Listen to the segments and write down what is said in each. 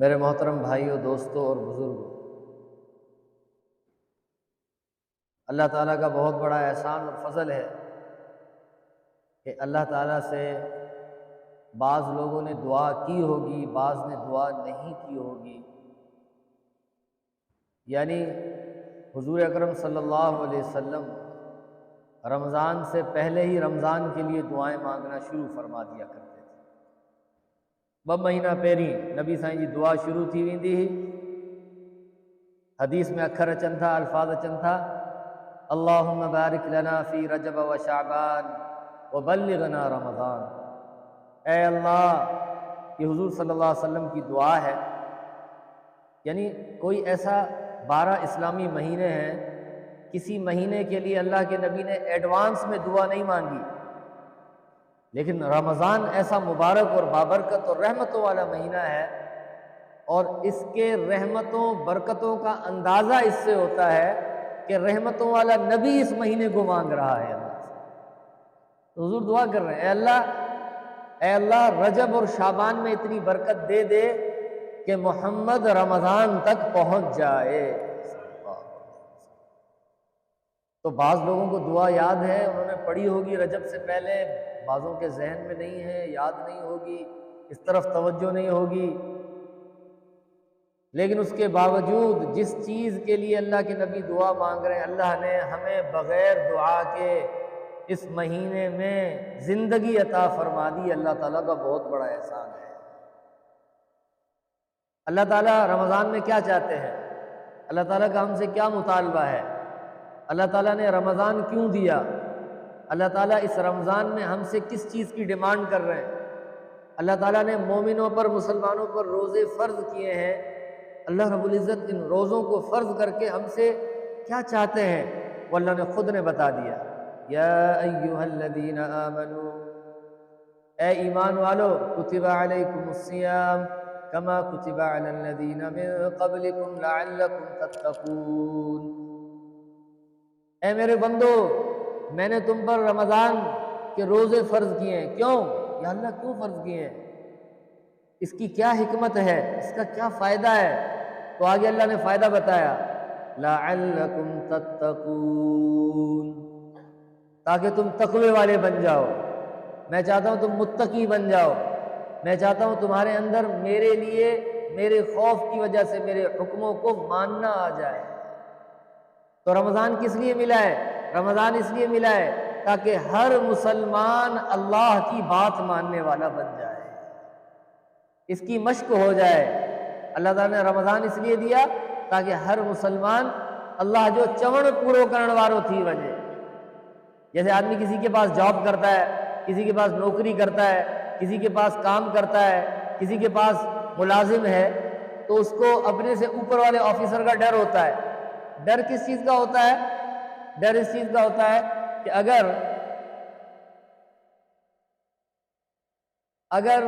میرے محترم بھائیوں، دوستوں اور بزرگوں، اللہ تعالیٰ کا بہت بڑا احسان اور فضل ہے کہ اللہ تعالیٰ سے بعض لوگوں نے دعا کی ہوگی، بعض نے دعا نہیں کی ہوگی۔ یعنی حضور اکرم صلی اللہ علیہ وسلم رمضان سے پہلے ہی رمضان کے لیے دعائیں مانگنا شروع فرما دیا کرتے تھے۔ ب مہینہ پہری نبی سائیں جی دعا شروع تھی ویندی ہی، حدیث میں اکھر اچن تھا، الفاظ اچن تھا، اللہم بارک لنا فی رجب و شعبان وبلغنا رمضان۔ اے اللہ، یہ حضور صلی اللہ علیہ وسلم کی دعا ہے۔ یعنی کوئی ایسا 12 اسلامی مہینے ہیں، کسی مہینے کے لیے اللہ کے نبی نے ایڈوانس میں دعا نہیں مانگی، لیکن رمضان ایسا مبارک اور بابرکت اور رحمتوں والا مہینہ ہے، اور اس کے رحمتوں برکتوں کا اندازہ اس سے ہوتا ہے کہ رحمتوں والا نبی اس مہینے کو مانگ رہا ہے اللہ سے۔ تو حضور دعا کر رہے ہیں، اے اللہ رجب اور شعبان میں اتنی برکت دے دے کہ محمد رمضان تک پہنچ جائے۔ تو بعض لوگوں کو دعا یاد ہے، انہوں نے پڑھی ہوگی رجب سے پہلے، بعضوں کے ذہن میں نہیں ہے، یاد نہیں ہوگی، اس طرف توجہ نہیں ہوگی، لیکن اس کے باوجود جس چیز کے لیے اللہ کے نبی دعا مانگ رہے ہیں، اللہ نے ہمیں بغیر دعا کے اس مہینے میں زندگی عطا فرما دی۔ اللہ تعالیٰ کا بہت بڑا احسان ہے۔ اللہ تعالیٰ رمضان میں کیا چاہتے ہیں؟ اللہ تعالیٰ کا ہم سے کیا مطالبہ ہے؟ اللہ تعالیٰ نے رمضان کیوں دیا؟ اللہ تعالیٰ اس رمضان میں ہم سے کس چیز کی ڈیمانڈ کر رہے ہیں؟ اللہ تعالیٰ نے مومنوں پر، مسلمانوں پر روزے فرض کیے ہیں۔ اللہ رب العزت ان روزوں کو فرض کر کے ہم سے کیا چاہتے ہیں؟ وہ اللہ نے خود نے بتا دیا، یا ایہا الذین آمنوا، اے ایمان والو، کتب علیکم الصیام کما کتب علی الذین من قبلکم لعلکم تتقون۔ اے میرے بندو، میں نے تم پر رمضان کے روزے فرض کیے ہیں۔ کیوں یا اللہ کیوں فرض کیے ہیں؟ اس کی کیا حکمت ہے؟ اس کا کیا فائدہ ہے؟ تو آگے اللہ نے فائدہ بتایا، لعلکم تتقون، تاکہ تم تقوی والے بن جاؤ۔ میں چاہتا ہوں تم متقی بن جاؤ، میں چاہتا ہوں تمہارے اندر میرے لیے، میرے خوف کی وجہ سے میرے حکموں کو ماننا آ جائے۔ تو رمضان کس لیے ملا ہے؟ رمضان اس لیے ملا ہے تاکہ ہر مسلمان اللہ کی بات ماننے والا بن جائے، اس کی مشق ہو جائے۔ اللہ تعالیٰ نے رمضان اس لیے دیا تاکہ ہر مسلمان اللہ جو چون پورو کرن وارو تھی وجے۔ جیسے آدمی کسی کے پاس جاب کرتا ہے، کسی کے پاس نوکری کرتا ہے، کسی کے پاس کام کرتا ہے، کسی کے پاس ملازم ہے، تو اس کو اپنے سے اوپر والے آفیسر کا ڈر ہوتا ہے۔ ڈر کس چیز کا ہوتا ہے؟ ڈر اس چیز کا ہوتا ہے کہ اگر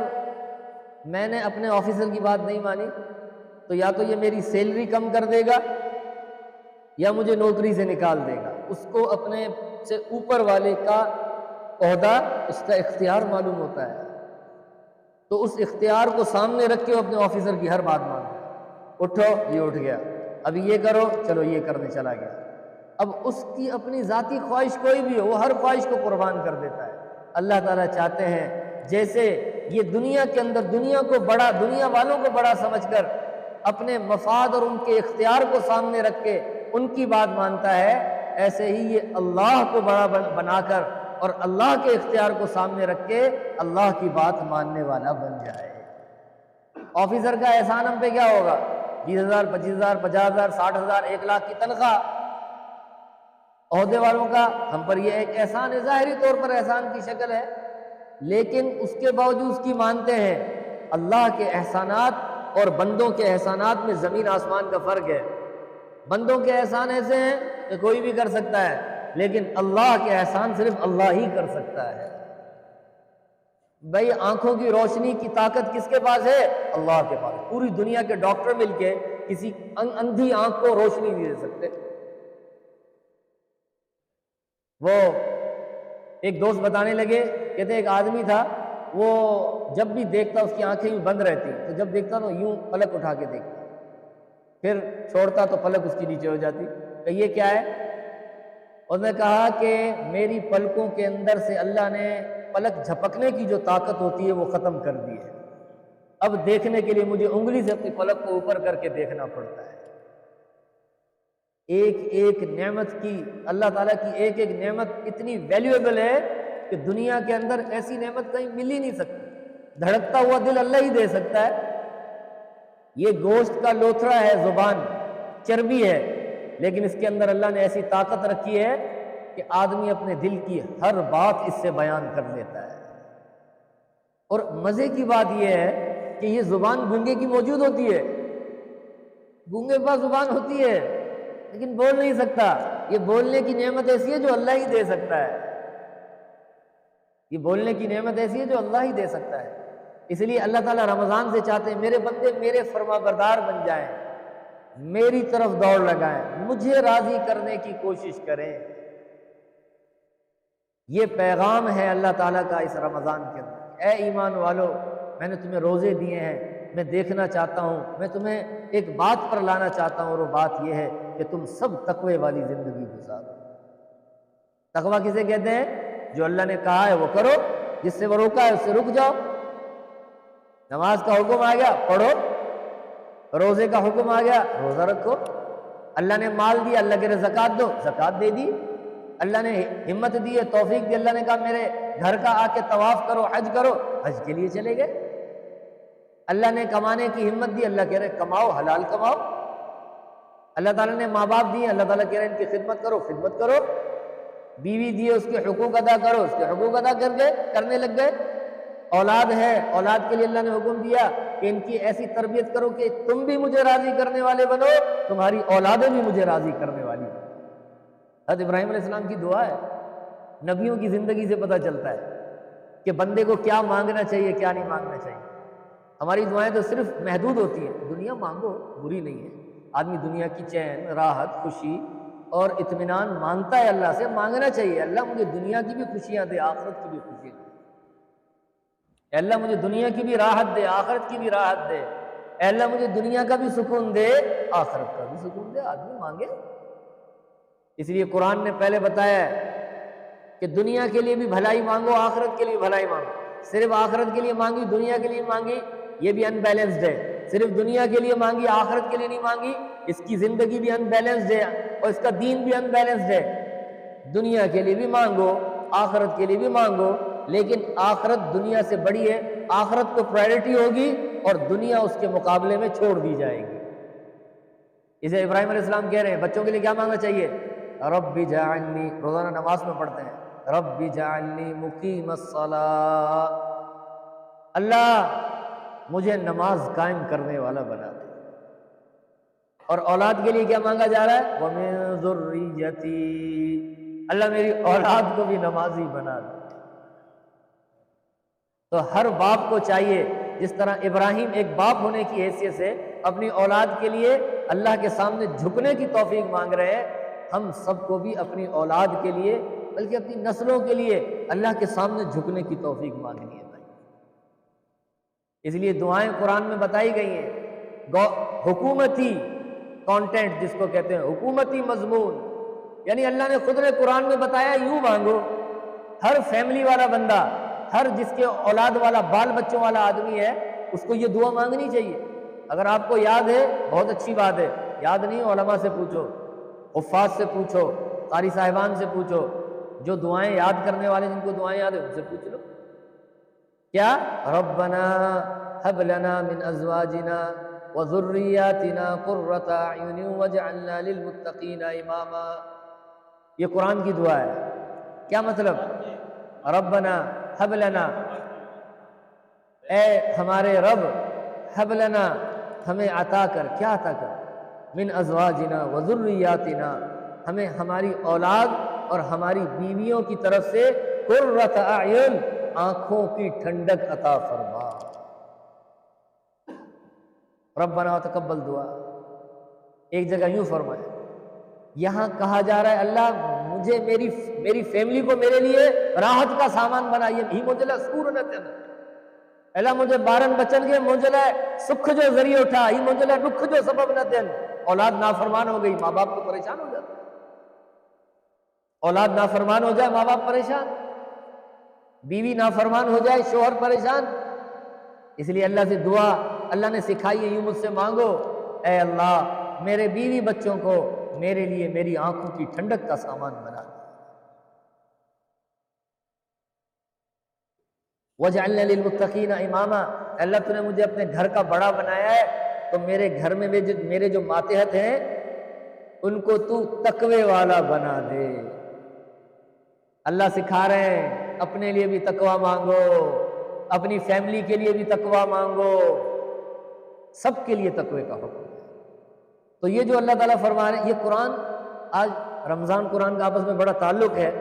میں نے اپنے آفیسر کی بات نہیں مانی تو یا تو یہ میری سیلری کم کر دے گا یا مجھے نوکری سے نکال دے گا۔ اس کو اپنے سے اوپر والے کا عہدہ، اس کا اختیار معلوم ہوتا ہے، تو اس اختیار کو سامنے رکھ کے وہ اپنے آفیسر کی ہر بات مانتا ہے۔ اٹھو، یہ اٹھ گیا، ابھی یہ کرو، چلو یہ کرنے چلا گیا۔ اب اس کی اپنی ذاتی خواہش کوئی بھی ہو، وہ ہر خواہش کو قربان کر دیتا ہے۔ اللہ تعالیٰ چاہتے ہیں جیسے یہ دنیا کے اندر دنیا کو بڑا، دنیا والوں کو بڑا سمجھ کر اپنے مفاد اور ان کے اختیار کو سامنے رکھ کے ان کی بات مانتا ہے، ایسے ہی یہ اللہ کو بڑا بنا کر اور اللہ کے اختیار کو سامنے رکھ کے اللہ کی بات ماننے والا بن جائے۔ آفیسر کا احسان ہم پہ کیا ہوگا؟ 20,000 25,000 50,000 60,000 1 لاکھ کی تنخواہ۔ عہدے والوں کا ہم پر یہ ایک احسان ہے، ظاہری طور پر احسان کی شکل ہے، لیکن اس کے باوجود اس کی مانتے ہیں۔ اللہ کے احسانات اور بندوں کے احسانات میں زمین آسمان کا فرق ہے۔ بندوں کے احسان ایسے ہیں کہ کوئی بھی کر سکتا ہے، لیکن اللہ کے احسان صرف اللہ ہی کر سکتا ہے۔ بھئی آنکھوں کی روشنی کی طاقت کس کے پاس ہے؟ اللہ کے پاس۔ پوری دنیا کے ڈاکٹر مل کے کسی اندھی آنکھ کو روشنی نہیں دے سکتے۔ وہ ایک دوست بتانے لگے، کہتے ایک آدمی تھا، وہ جب بھی دیکھتا اس کی آنکھیں یوں بند رہتی، تو جب دیکھتا تو یوں پلک اٹھا کے دیکھتا، پھر چھوڑتا تو پلک اس کی نیچے ہو جاتی، کہ یہ کیا ہے؟ اور نے کہا کہ میری پلکوں کے اندر سے اللہ نے پلک جھپکنے کی جو طاقت ہوتی ہے وہ ختم کر دی ہے، اب دیکھنے کے لیے مجھے انگلی سے اپنی پلک کو اوپر کر کے دیکھنا پڑتا ہے۔ ایک ایک نعمت کی، اللہ تعالیٰ کی ایک ایک نعمت اتنی ویلیویبل ہے کہ دنیا کے اندر ایسی نعمت کہیں مل ہی نہیں سکتی، دھڑکتا ہوا دل اللہ ہی دے سکتا ہے۔ یہ گوشت کا لوتھڑا ہے، زبان چربی ہے، لیکن اس کے اندر اللہ نے ایسی طاقت رکھی ہے کہ آدمی اپنے دل کی ہر بات اس سے بیان کر لیتا ہے۔ اور مزے کی بات یہ ہے کہ یہ زبان گونگے کی موجود ہوتی ہے، گونگے کے پاس زبان ہوتی ہے لیکن بول نہیں سکتا، یہ بولنے کی نعمت ایسی ہے جو اللہ ہی دے سکتا ہے، یہ بولنے کی نعمت ایسی ہے جو اللہ ہی دے سکتا ہے۔ اس لیے اللہ تعالیٰ رمضان سے چاہتے ہیں میرے بندے میرے فرما بردار بن جائیں، میری طرف دوڑ لگائیں، مجھے راضی کرنے کی کوشش کریں۔ یہ پیغام ہے اللہ تعالیٰ کا اس رمضان کے اندر، اے ایمان والو میں نے تمہیں روزے دیے ہیں، میں دیکھنا چاہتا ہوں، میں تمہیں ایک بات پر لانا چاہتا ہوں، اور وہ بات یہ ہے کہ تم سب تقوی والی زندگی گزارو۔ تقوی کسے کہتے ہیں؟ جو اللہ نے کہا ہے وہ کرو، جس سے وہ روکا ہے اس سے رک جاؤ۔ نماز کا حکم آ گیا پڑھو، روزے کا حکم آ گیا روزہ رکھو، اللہ نے مال دیا اللہ کے لیے زکوٰۃ دو، زکوٰۃ دے دی، اللہ نے ہمت دی ہے، توفیق دی، اللہ نے کہا میرے گھر کا آ کے طواف کرو، حج کرو، حج کے لیے چلے گئے۔ اللہ نے کمانے کی ہمت دی، اللہ کہہ رہے کماؤ، حلال کماؤ۔ اللہ تعالیٰ نے ماں باپ دیے، اللہ تعالیٰ کہہ رہے ان کی خدمت کرو، خدمت کرو۔ بیوی دیے، اس کے حقوق ادا کرو، اس کے حقوق ادا کرنے لگ گئے۔ اولاد ہے، اولاد کے لیے اللہ نے حکم دیا کہ ان کی ایسی تربیت کرو کہ تم بھی مجھے راضی کرنے والے بنو، تمہاری اولادیں بھی مجھے راضی کرنے والی بنو۔ حضرت ابراہیم علیہ السلام کی دعا ہے، نبیوں کی زندگی سے پتہ چلتا ہے کہ بندے کو کیا مانگنا چاہیے کیا نہیں مانگنا چاہیے۔ ہماری دعائیں تو صرف محدود ہوتی ہیں، دنیا مانگو بری نہیں ہے، آدمی دنیا کی چین، راحت، خوشی اور اطمینان مانگتا ہے، اللہ سے مانگنا چاہیے، اللہ مجھے دنیا کی بھی خوشیاں دے، آخرت کی بھی خوشیاں دے، اے اللہ مجھے دنیا کی بھی راحت دے، آخرت کی بھی راحت دے، اے اللہ مجھے دنیا کا بھی سکون دے، آخرت کا بھی سکون دے۔ آدمی مانگے، اس لیے قرآن نے پہلے بتایا ہے کہ دنیا کے لیے بھی بھلائی مانگو، آخرت کے لیے بھلائی مانگو۔ صرف آخرت کے لیے مانگی، دنیا کے لیے مانگی، یہ بھی ان بیلنسڈ ہے۔ صرف دنیا کے لیے مانگی، آخرت کے لیے نہیں مانگی، اس کی زندگی بھی ان بیلنسڈ ہے اور اس کا دین بھی ان بیلنسڈ ہے۔ دنیا کے لیے بھی مانگو، آخرت کے لیے بھی مانگو، لیکن آخرت دنیا سے بڑی ہے، آخرت کو پرائرٹی ہوگی اور دنیا اس کے مقابلے میں چھوڑ دی جائے گی۔ اسے ابراہیم علیہ السلام کہہ رہے ہیں بچوں کے لیے کیا مانگنا چاہیے؟ رب جعلنی، روزانہ نماز میں پڑھتے ہیں رب جعلنی مقیم الصلاۃ، اللہ مجھے نماز قائم کرنے والا بنا دے۔ اور اولاد کے لیے کیا مانگا جا رہا ہے؟ وَمِن ذُرِّيَّتِي، اللہ میری اولاد کو بھی نمازی بنا دے۔ تو ہر باپ کو چاہیے، جس طرح ابراہیم ایک باپ ہونے کی حیثیت سے اپنی اولاد کے لیے اللہ کے سامنے جھکنے کی توفیق مانگ رہے ہیں، ہم سب کو بھی اپنی اولاد کے لیے بلکہ اپنی نسلوں کے لیے اللہ کے سامنے جھکنے کی توفیق مانگنی ہے بھائی۔ اس لیے دعائیں قرآن میں بتائی گئی ہیں، حکومتی کانٹینٹ جس کو کہتے ہیں، حکومتی مضمون، یعنی اللہ نے خود نے قرآن میں بتایا یوں مانگو۔ ہر فیملی والا بندہ، ہر جس کے اولاد والا بال بچوں والا آدمی ہے، اس کو یہ دعا مانگنی چاہیے۔ اگر آپ کو یاد ہے بہت اچھی بات ہے، یاد نہیں علماء سے پوچھو، حفاظ سے پوچھو، قاری صاحبان سے پوچھو، جو دعائیں یاد کرنے والے جن کو دعائیں یاد ہیں ان سے پوچھ لو۔ کیا؟ ربنا هب لنا من ازواجنا وذریاتنا قرۃ اعین واجعلنا للمتقین اماما، یہ قرآن کی دعا ہے۔ کیا مطلب؟ ربنا هب لنا، اے ہمارے رب، هب لنا ہمیں عطا کر، کیا عطا کر؟ من ازواجنا وذریاتنا، ہمیں ہماری اولاد اور ہماری بیویوں کی طرف سے قرۃ اعین، آنکھوں کی ٹھنڈک عطا فرما۔ ربنا تقبل دعا، ایک جگہ یوں فرمایا، یہاں کہا جا رہا ہے اللہ مجھے میری فیملی کو میرے لیے راحت کا سامان بنا، یہ بھی مجھے سکون نہ اللہ مجھے بارن بچن کے منجلے سکھ جو ذریعہ اٹھا ہی منجلے دکھ جو سبب نہ دین. اولاد نافرمان ہو گئی، ماں باپ تو پریشان ہو جاتے. اولاد نافرمان ہو جائے ماں باپ پریشان، بیوی نافرمان ہو جائے شوہر پریشان. اس لیے اللہ سے دعا اللہ نے سکھائی ہے، یوں مجھ سے مانگو، اے اللہ میرے بیوی بچوں کو میرے لیے میری آنکھوں کی ٹھنڈک کا سامان بنا دے. وَجْعَلْنَا لِلْمُتَّقِينَ إِمَامًا، اللہ تو نے مجھے اپنے گھر کا بڑا بنایا ہے، تو میرے گھر میں میرے جو ماتحت ہیں ان کو تو تقوی والا بنا دے. اللہ سکھا رہے ہیں اپنے لیے بھی تقوی مانگو، اپنی فیملی کے لیے بھی تقوی مانگو، سب کے لیے تقوی کا حکم ہے. تو یہ جو اللہ تعالیٰ فرما رہے ہیں، یہ قرآن، آج رمضان قرآن کا آپس میں بڑا تعلق ہے.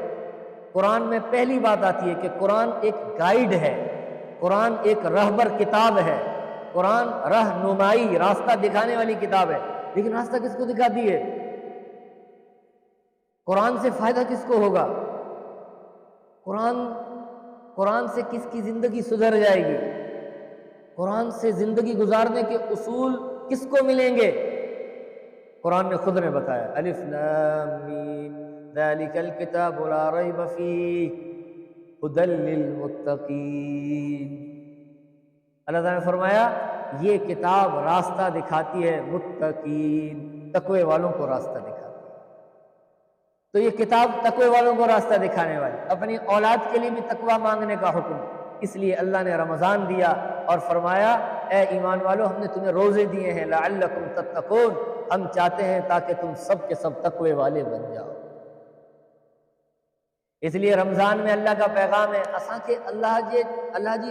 قرآن میں پہلی بات آتی ہے کہ قرآن ایک گائیڈ ہے، قرآن ایک رہبر کتاب ہے، قرآن رہنمائی راستہ دکھانے والی کتاب ہے. لیکن راستہ کس کو دکھاتی ہے؟ قرآن سے فائدہ کس کو ہوگا؟ قرآن سے کس کی زندگی سدھر جائے گی؟ قرآن سے زندگی گزارنے کے اصول کس کو ملیں گے؟ قرآن نے خود نے بتایا، الف لام میم ذالک الکتاب لا ریب فیہ ھدی للمتقین. اللہ تعالیٰ نے فرمایا یہ کتاب راستہ دکھاتی ہے متقین، تقوی والوں کو راستہ دکھاتی ہے. تو یہ کتاب تقوی والوں کو راستہ دکھانے والی. اپنی اولاد کے لیے بھی تقوی مانگنے کا حکم، اس لیے اللہ نے رمضان دیا اور فرمایا اے ایمان والو ہم نے تمہیں روزے دیے ہیں لعلکم تتقون، ہم چاہتے ہیں تاکہ تم سب کے سب تقوی والے بن جاؤ. اس لیے رمضان میں اللہ کا پیغام ہے اساں کے اللہ جی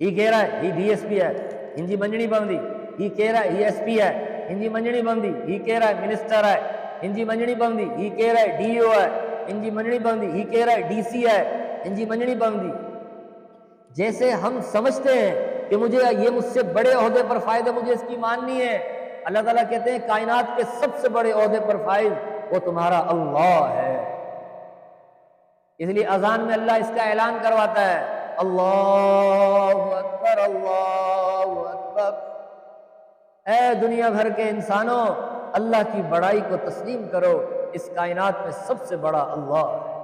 یہ کہہ رہا ہے یہ ڈی ایس پی ہے انجی منجنی بندی، یہ کہہ رہا ہے یہ ایس پی ہے انجی منجنی بندی، یہ کہہ رہا ہے منسٹر ہے انجی منجنی بندی، یہ کہہ رہا ہے ڈی او ہے انجی منجنی بندی، یہ کہہ رہا ہے ڈی سی ہے انجی منجنی بندی. جیسے ہم سمجھتے ہیں کہ یہ مجھ سے بڑے عہدے پر فائد ہے، مجھے اس کی ماننی ہے. اللہ تعالیٰ کہتے ہیں کائنات کے سب سے بڑے عہدے پر فائز وہ تمہارا اللہ ہے. اس لیے اذان میں اللہ اس کا اعلان کرواتا ہے، اللہ اکبر اللہ اکبر. اے دنیا بھر کے انسانوں اللہ کی بڑائی کو تسلیم کرو، اس کائنات میں سب سے بڑا اللہ ہے.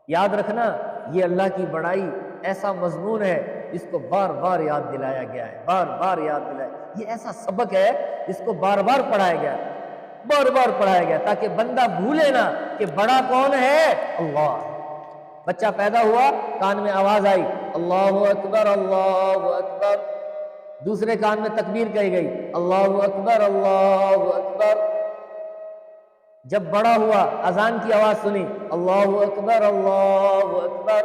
یاد رکھنا یہ اللہ کی بڑائی ایسا مضمون ہے جس کو بار بار یاد دلایا گیا ہے، بار بار یاد دلایا. یہ ایسا سبق ہے جس کو بار بار پڑھایا گیا، بار بار پڑھایا گیا تاکہ بندہ بھولے نہ کہ بڑا کون ہے؟ اللہ. بچہ پیدا ہوا کان میں آواز آئی اللہ اکبر اللہ اکبر، دوسرے کان میں تکبیر کہی گئی اللہ اکبر اللہ اکبر. جب بڑا ہوا اذان کی آواز سنی اللہ اکبر اللہ اکبر.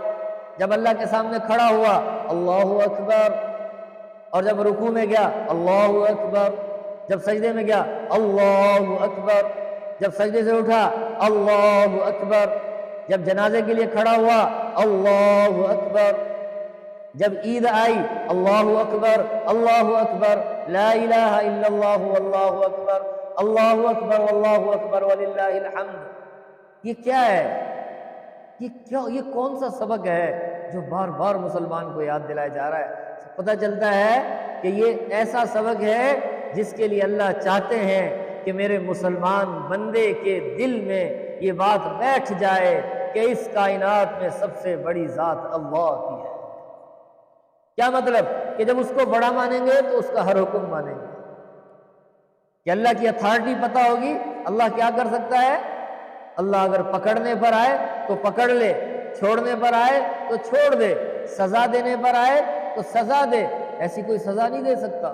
جب اللہ کے سامنے کھڑا ہوا اللہ اکبر، اور جب رکوع میں گیا اللہ اکبر، جب سجدے میں گیا اللہ اکبر، جب سجدے سے اٹھا اللہ اکبر، جب جنازے کے لیے کھڑا ہوا اللہ اکبر، جب عید آئی اللہ اکبر لا الہ الا اللہ واللہ اکبر اللہ اکبر واللہ اکبر وللہ الحمد. یہ کیا ہے؟ یہ کون سا سبق ہے جو بار بار مسلمان کو یاد دلایا جا رہا ہے؟ پتہ چلتا ہے کہ یہ ایسا سبق ہے جس کے لیے اللہ چاہتے ہیں کہ میرے مسلمان بندے کے دل میں یہ بات بیٹھ جائے کہ اس کائنات میں سب سے بڑی ذات اللہ کی ہے. کیا مطلب؟ کہ جب اس کو بڑا مانیں گے تو اس کا ہر حکم مانیں گے. کہ اللہ کی اتھارٹی پتہ ہوگی اللہ کیا کر سکتا ہے. اللہ اگر پکڑنے پر آئے تو پکڑ لے، چھوڑنے پر آئے تو چھوڑ دے، سزا دینے پر آئے تو سزا دے. ایسی کوئی سزا نہیں دے سکتا.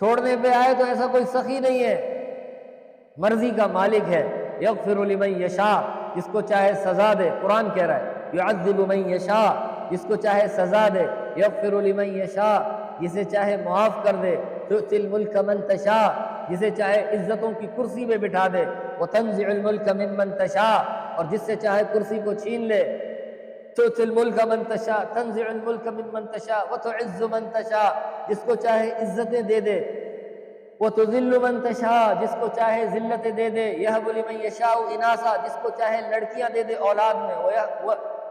چھوڑنے پہ آئے تو ایسا کوئی سخی نہیں ہے. مرضی کا مالک ہے. یغفر لمن یشاء، جس کو چاہے سزا دے. قرآن کہہ رہا ہے یعذب من یشاء، جس کو چاہے سزا دے. یغفر لمن یشاء، جسے چاہے معاف کر دے. تؤتی الملک من تشاء، جسے چاہے عزتوں کی کرسی پہ بٹھا دے. وتنزع الملک ممن تشاء، اور جس سے چاہے کرسی کو چھین لے. تؤتی الملک من تشاء تنزع الملک ممن تشاء وتعز من تشاء، جس کو چاہے عزتیں دے دے. وتذل من تشاء، جس کو چاہے ذلتیں دے دے. یہب لمن یشاء اناثا، جس کو چاہے لڑکیاں دے دے اولاد میں.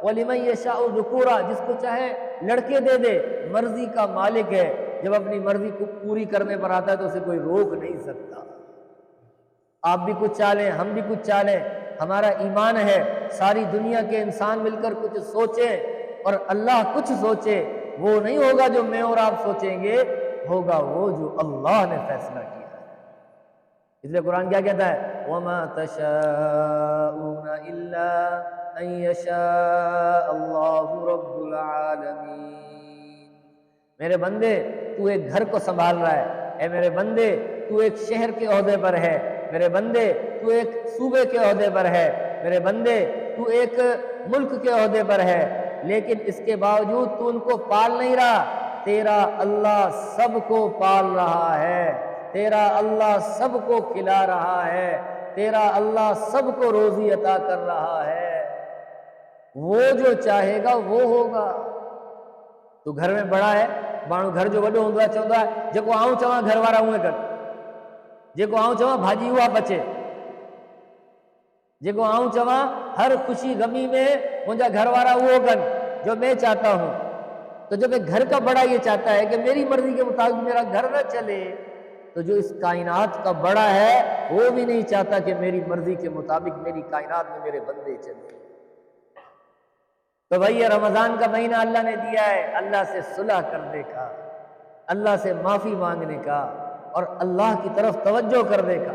وَلِمَن يَشَاءُ ذُكُورًا، جس کو چاہے لڑکے دے دے، مرضی کا مالک ہے، جب اپنی مرضی کو پوری کرنے پر آتا ہے تو اسے کوئی روک نہیں سکتا۔ آپ بھی کچھ چالیں، ہم بھی کچھ چالیں، ہمارا ایمان ہے ساری دنیا کے انسان مل کر کچھ سوچیں اور اللہ کچھ سوچے، وہ نہیں ہوگا جو میں اور آپ سوچیں گے، ہوگا وہ جو اللہ نے فیصلہ کیا ہے۔ اس لیے قرآن کیا کہتا ہے؟ وَمَا تَشَاءُونَ إِلَّا أَن يَشَاءَ اللَّهُ رَبُّ الْعَالَمِينَ۔ میرے بندے تو ایک گھر کو سنبھال رہا ہے، اے میرے بندے تو ایک شہر کے عہدے پر ہے، میرے بندے تو ایک صوبے کے عہدے پر ہے، میرے بندے تو ایک ملک کے عہدے پر ہے، لیکن اس کے باوجود تو ان کو پال نہیں رہا، تیرا اللہ سب کو پال رہا ہے، تیرا اللہ سب کو کھلا رہا ہے، تیرا اللہ سب کو روزی عطا کر رہا ہے، وہ جو چاہے گا وہ ہوگا۔ تو گھر میں بڑا ہے، باڻو گھر جو وڈو ہوندو ہے چوندو ہے جيڪو آؤں چواں گھر وارا اوئیں ڪن، جيڪو آؤں چواں ڀاڄي اها بچے، جيڪو آؤں چواں ہر خوشی غمی میں منهنجا گھر وارا وہ کن جو میں چاہتا ہوں۔ تو جب ایک گھر کا بڑا یہ چاہتا ہے کہ میری مرضی کے مطابق میرا گھر نہ چلے، تو جو اس کائنات کا بڑا ہے وہ بھی نہیں چاہتا کہ میری مرضی کے مطابق میری کائنات میں میرے بندے چلے۔ تو بھائی یہ رمضان کا مہینہ اللہ نے دیا ہے اللہ سے صلح کرنے کا، اللہ سے معافی مانگنے کا اور اللہ کی طرف توجہ کرنے کا۔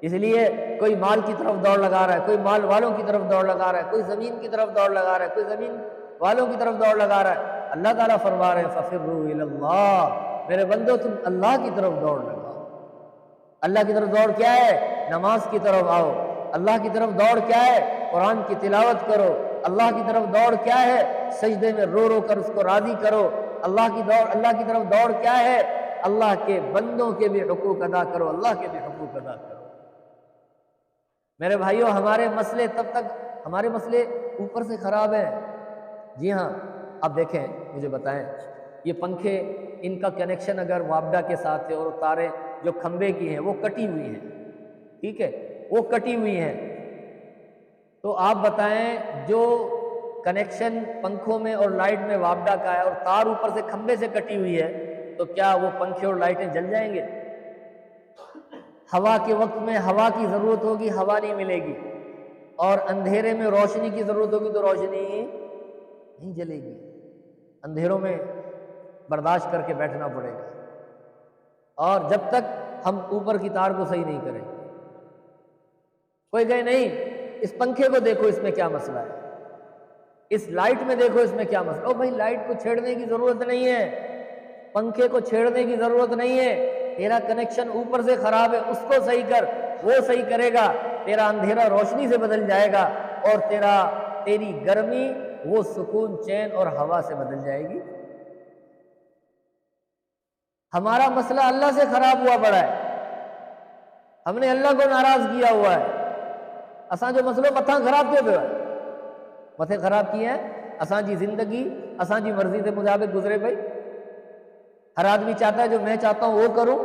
اس لیے کوئی مال کی طرف دوڑ لگا رہا ہے، کوئی مال والوں کی طرف دوڑ لگا رہا ہے، کوئی زمین کی طرف دوڑ لگا رہا ہے، کوئی زمین والوں کی طرف دوڑ لگا رہا ہے۔ اللہ تعالیٰ فرما رہے ہیں فَفِرُّوا إِلَى اللَّهِ، میرے بندو تم اللہ کی طرف دوڑ لگاؤ۔ اللہ کی طرف دوڑ کیا ہے؟ نماز کی طرف آؤ۔ اللہ کی طرف دوڑ کیا ہے؟ قرآن کی تلاوت کرو۔ اللہ کی طرف دوڑ کیا ہے؟ سجدے میں رو رو کر اس کو راضی کرو۔ اللہ کی طرف دوڑ کیا ہے؟ اللہ کے بندوں کے بھی حقوق ادا کرو، اللہ کے بھی حقوق ادا کرو۔ میرے بھائیوں ہمارے مسئلے اوپر سے خراب ہیں۔ جی ہاں، آپ دیکھیں، مجھے بتائیں، یہ پنکھے ان کا کنیکشن اگر وابڈا کے ساتھ ہے اور تاریں جو کھمبے کی ہیں وہ کٹی ہوئی ہیں، ٹھیک ہے، وہ کٹی ہوئی ہیں، تو آپ بتائیں جو کنیکشن پنکھوں میں اور لائٹ میں وابڈا کا ہے اور تار اوپر سے کھمبے سے کٹی ہوئی ہے، تو کیا وہ پنکھے اور لائٹیں جل جائیں گے؟ ہوا کے وقت میں ہوا کی ضرورت ہوگی، ہوا نہیں ملے گی، اور اندھیرے میں روشنی کی ضرورت ہوگی تو روشنی نہیں جلے گی۔ اندھیروں میں برداشت کر کے بیٹھنا پڑے گا، اور جب تک ہم اوپر کی تار کو صحیح نہیں کریں۔ کوئی کہے نہیں اس پنکھے کو دیکھو اس میں کیا مسئلہ ہے، اس لائٹ میں دیکھو اس میں کیا مسئلہ۔ او بھائی لائٹ کو چھیڑنے کی ضرورت نہیں ہے، پنکھے کو چھیڑنے کی ضرورت نہیں ہے، تیرا کنیکشن اوپر سے خراب ہے، اس کو صحیح کر، وہ صحیح کرے گا، تیرا اندھیرا روشنی سے بدل جائے گا، اور تیری گرمی وہ سکون چین اور ہوا سے بدل جائے گی۔ ہمارا مسئلہ اللہ سے خراب ہوا پڑا ہے، ہم نے اللہ کو ناراض کیا ہوا ہے۔ اساں جو مسئلہ متھا خراب کیوں پہ متھے خراب کیے ہیں، اساں جی زندگی اساں جی مرضی کے مطابق گزرے بھائی۔ ہر آدمی چاہتا ہے جو میں چاہتا ہوں وہ کروں،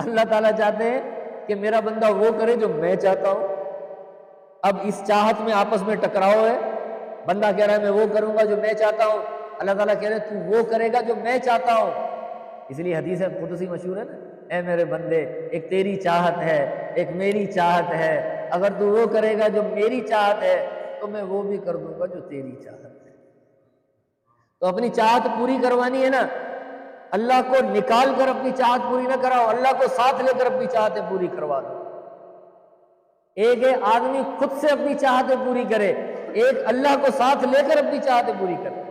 اللہ تعالیٰ چاہتے ہیں کہ میرا بندہ وہ کرے جو میں چاہتا ہوں۔ اب اس چاہت میں آپس میں ٹکراؤ ہے، بندہ کہہ رہا ہے میں وہ کروں گا جو میں چاہتا ہوں، اللہ تعالیٰ کہہ رہے ہیں تو وہ کرے گا جو میں چاہتا ہوں۔ اس لیے حدیث قدسی مشہور ہے نا، اے میرے بندے ایک تیری چاہت ہے ایک میری چاہت ہے، اگر تو وہ کرے گا جو میری چاہت ہے تو میں وہ بھی کر دوں گا جو تیری چاہت ہے۔ تو اپنی چاہت پوری کروانی ہے نا، اللہ کو نکال کر اپنی چاہت پوری نہ کراؤ، اللہ کو ساتھ لے کر اپنی چاہتیں پوری کروا دو۔ ایک آدمی خود سے اپنی چاہتیں پوری کرے، ایک اللہ کو ساتھ لے کر اپنی چاہتیں پوری کرے۔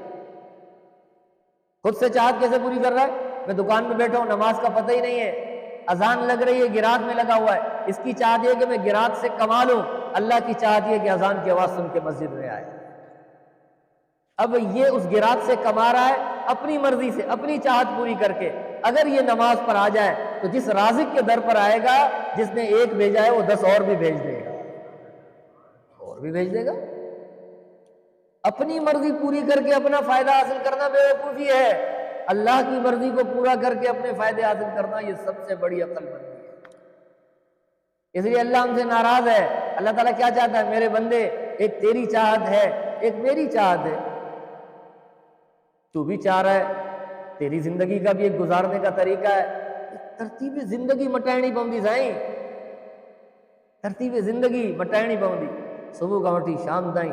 خود سے چاہت کیسے پوری کر رہا ہے؟ میں دکان میں بیٹھا ہوں، نماز کا پتہ ہی نہیں ہے، اذان لگ رہی ہے، گراج میں لگا ہوا ہے، اس کی چاہت یہ کہ میں گراج سے کما لوں، اللہ کی چاہت یہ کہ اذان کی آواز سن کے مسجد میں آئے۔ اب یہ اس گراج سے کما رہا ہے اپنی مرضی سے، اپنی چاہت پوری کر کے۔ اگر یہ نماز پر آ جائے تو جس رازق کے در پر آئے گا، جس نے ایک بھیجا ہے وہ 10 اور بھی بھیج دے گا، اور بھی بھیج دے گا۔ اپنی مرضی پوری کر کے اپنا فائدہ حاصل کرنا بے وقوفی ہے، اللہ کی مرضی کو پورا کر کے اپنے فائدے حاصل کرنا یہ سب سے بڑی عقل مندی ہے۔ اس لیے اللہ ہم سے ناراض ہے۔ اللہ تعالیٰ کیا چاہتا ہے؟ میرے بندے ایک تیری چاہت ہے ایک میری چاہت ہے. تو بھی چاہ رہا ہے، تیری زندگی کا بھی ایک گزارنے کا طریقہ ہے. ترتیب زندگی مٹائنی پوندی سائیں، ترتیب زندگی مٹائنی پوندی. صبح کا وٹھی شام تائیں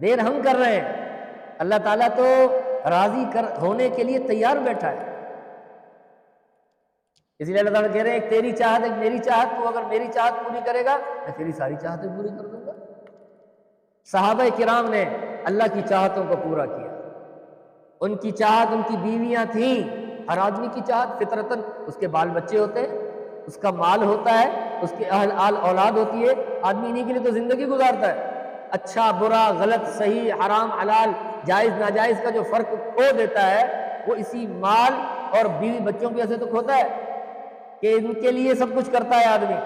دیر ہم کر رہے ہیں. اللہ تعالیٰ تو راضی ہونے کے لیے تیار بیٹھا ہے. اس لیے اللہ تعالیٰ کہہ رہے ہیں ایک تیری چاہت ایک میری چاہت. تو اگر میری چاہت پوری کرے گا میں تیری ساری چاہتیں پوری کر دوں گا. صحابہ کرام نے اللہ کی چاہتوں کو پورا کیا. ان کی چاہت، ان کی بیویاں تھیں. ہر آدمی کی چاہت فطرتاً اس کے بال بچے ہوتے ہیں، اس کا مال ہوتا ہے، اس کے اہل اولاد ہوتی ہے. آدمی انہی کے لیے تو زندگی گزارتا ہے. اچھا برا، غلط صحیح، حرام حلال، جائز ناجائز کا جو فرق کھو دیتا ہے وہ اسی مال اور بیوی بچوں کی وجہ سے تو کھوتا ہے کہ ان کے لیے سب کچھ کرتا ہے آدمی.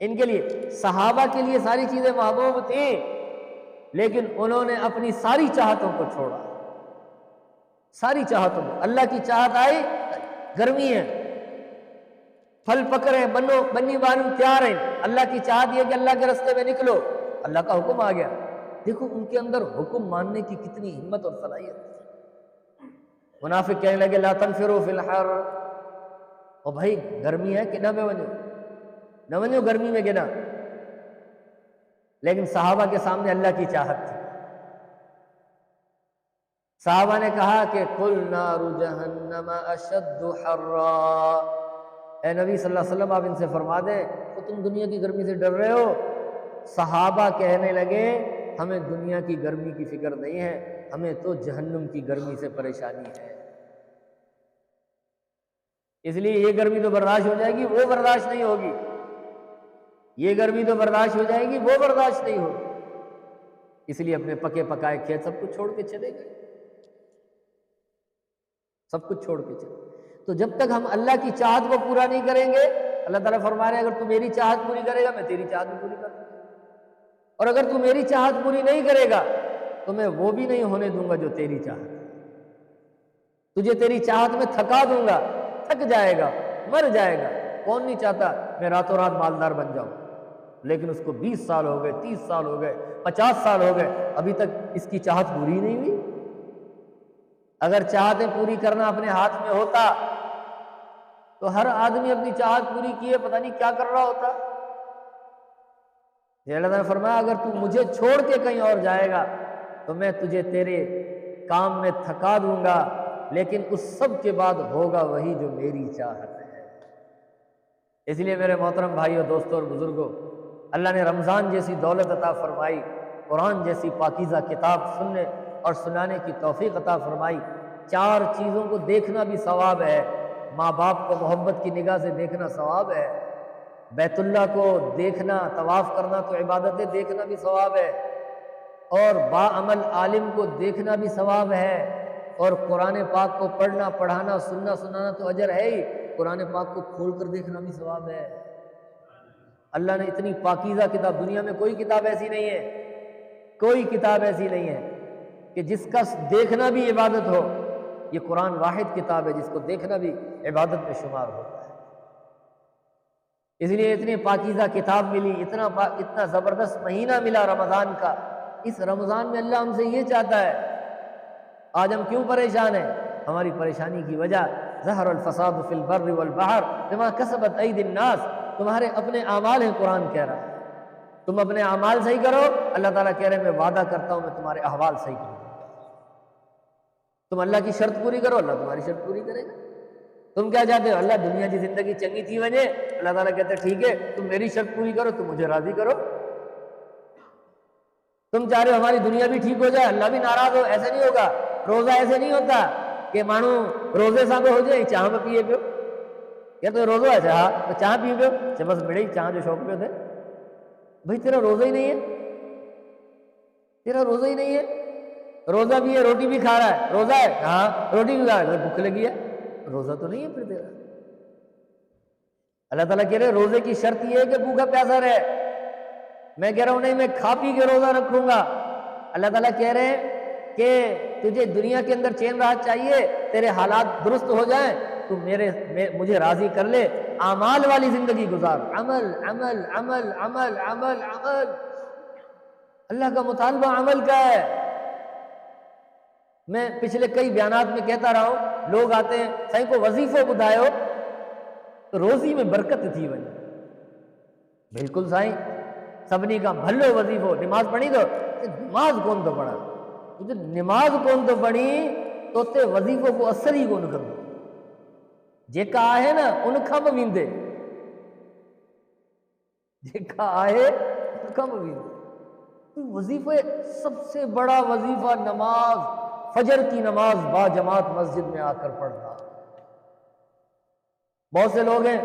ان کے لیے صحابہ کے لیے ساری چیزیں محبوب تھیں، لیکن انہوں نے اپنی ساری چاہتوں کو چھوڑا. ساری چاہتوں کو. اللہ کی چاہت آئی، گرمی ہے، پھل پکڑے، بنی بانی تیار ہیں. اللہ کی چاہت یہ کہ اللہ کے راستے میں نکلو، اللہ کا حکم آ گیا. دیکھو ان کے اندر حکم ماننے کی کتنی ہمت اور صلاحیت. منافق کہنے لگے لا تنفروا فی الحر، اور بھائی گرمی ہے کہ نہ میں نہ ونجو گرمی میں گنا. لیکن صحابہ کے سامنے اللہ کی چاہت تھی. صحابہ نے کہا کہ قل نار جہنم اشد حرا. اے نبی صلی اللہ علیہ وسلم آپ ان سے فرما دیں تو تم دنیا کی گرمی سے ڈر رہے ہو. صحابہ کہنے لگے ہمیں دنیا کی گرمی کی فکر نہیں ہے، ہمیں تو جہنم کی گرمی سے پریشانی ہے. اس لیے یہ گرمی تو برداشت ہو جائے گی، وہ برداشت نہیں ہوگی. یہ گرمی تو برداشت ہو جائے گی، وہ برداشت نہیں ہوگی. اس لیے اپنے پکے پکائے کھیت سب کچھ چھوڑ کے چلے گئے. سب کچھ چھوڑ کے چلے. تو جب تک ہم اللہ کی چاہت کو پورا نہیں کریں گے، اللہ تعالیٰ فرما رہے ہیں اگر تو میری چاہت پوری کرے گا میں تیری چاہت بھی پوری کر دوں گا، اور اگر تو میری چاہت پوری نہیں کرے گا تو میں وہ بھی نہیں ہونے دوں گا جو تیری چاہت ہے. تجھے تیری چاہت میں تھکا دوں گا، تھک جائے گا، مر جائے گا. کون نہیں چاہتا میں راتوں رات مالدار بن جاؤں؟ لیکن اس کو 20 سال ہو گئے، 30 سال ہو گئے، 50 سال ہو گئے، ابھی تک اس کی چاہت پوری نہیں ہوئی. اگر چاہتیں پوری کرنا اپنے ہاتھ میں ہوتا تو ہر آدمی اپنی چاہت پوری کیے پتہ نہیں کیا کر رہا ہوتا. یہ اللہ نے فرمایا اگر تو مجھے چھوڑ کے کہیں اور جائے گا تو میں تجھے تیرے کام میں تھکا دوں گا، لیکن اس سب کے بعد ہوگا وہی جو میری چاہت ہے. اس لیے میرے محترم بھائیوں، دوستوں اور بزرگوں، اللہ نے رمضان جیسی دولت عطا فرمائی، قرآن جیسی پاکیزہ کتاب سننے اور سنانے کی توفیق عطا فرمائی. 4 چیزوں کو دیکھنا بھی ثواب ہے. ماں باپ کو محبت کی نگاہ سے دیکھنا ثواب ہے. بیت اللہ کو دیکھنا، طواف کرنا تو عبادتیں دیکھنا بھی ثواب ہے. اور باعمل عالم کو دیکھنا بھی ثواب ہے. اور قرآن پاک کو پڑھنا، پڑھانا، سننا، سنانا تو اجر ہے ہی، قرآن پاک کو کھول کر دیکھنا بھی ثواب ہے. اللہ نے اتنی پاکیزہ کتاب، دنیا میں کوئی کتاب ایسی نہیں ہے، کوئی کتاب ایسی نہیں ہے کہ جس کا دیکھنا بھی عبادت ہو. یہ قرآن واحد کتاب ہے جس کو دیکھنا بھی عبادت میں شمار ہوتا ہے. اس لیے اتنی پاکیزہ کتاب ملی، اتنا زبردست مہینہ ملا رمضان کا. اس رمضان میں اللہ ہم سے یہ چاہتا ہے. آج ہم کیوں پریشان ہیں؟ ہماری پریشانی کی وجہ ظہر الفساد فی البر والبحر بما کسبت ایدی الناس. تمہارے اپنے اعمال ہیں، قرآن کہہ رہا ہے. تم اپنے اعمال صحیح کرو، اللہ تعالیٰ کہہ رہے ہیں میں وعدہ کرتا ہوں میں تمہارے احوال صحیح کروں گا. تم اللہ کی شرط پوری کرو، اللہ تمہاری شرط پوری کرے گا. تم کیا چاہتے ہو؟ اللہ دنیا کی زندگی چنگی تھی وجہ. اللہ تعالیٰ کہتے ہیں ٹھیک ہے تم میری شرط پوری کرو، تم مجھے راضی کرو. تم چاہ رہے ہو ہماری دنیا بھی ٹھیک ہو جائے، اللہ بھی ناراض ہو، ایسا نہیں ہوگا. روزہ ایسے نہیں ہوتا کہ مانو روزے سا ہو جائے چاہ میں پیے پیو. کیا تو روزہ ہے ہاں تو چاہ پیو پیو چھ بس بڑے چاہ جو شوق پہ تھے. بھائی تیرا روزہ ہی نہیں ہے، تیرا روزہ ہی نہیں ہے. روزہ بھی ہے، روٹی بھی کھا رہا ہے، روزہ ہے ہاں روٹی بھی کھا رہا ہے، بھوک لگی ہے، روزہ تو نہیں ہے پھر تیرا. اللہ تعالیٰ کہہ رہے روزے کی شرط یہ ہے کہ بھوکا پیاسا رہے. میں کہہ رہا ہوں نہیں میں کھا پی کے روزہ رکھوں گا. اللہ تعالیٰ کہہ رہے ہیں کہ تجھے دنیا کے اندر چین راحت چاہیے, تیرے حالات درست ہو جائیں, تو مجھے راضی کر لے, اعمال والی زندگی گزار. عمل عمل عمل عمل عمل عمل. اللہ کا مطالبہ عمل کا ہے. میں پچھلے کئی بیانات میں کہتا رہا ہوں, لوگ آتے ہیں سائیں کو وظیفوں بدھائیو تو روزی میں برکت تھی ونی. بالکل سائیں, سبنی کا بھلو وظیفو. نماز پڑھی تو نماز کون تو پڑھا, تو نماز کون تو پڑھی تو تے وظیفوں کو اثر ہی کون کر. جیکا آئے نا ان کھم ویندے, جیکا آئے ان کھم ویندے. وظیفے سب سے بڑا وظیفہ نماز, فجر کی نماز با جماعت مسجد میں آ کر پڑھنا. بہت سے لوگ ہیں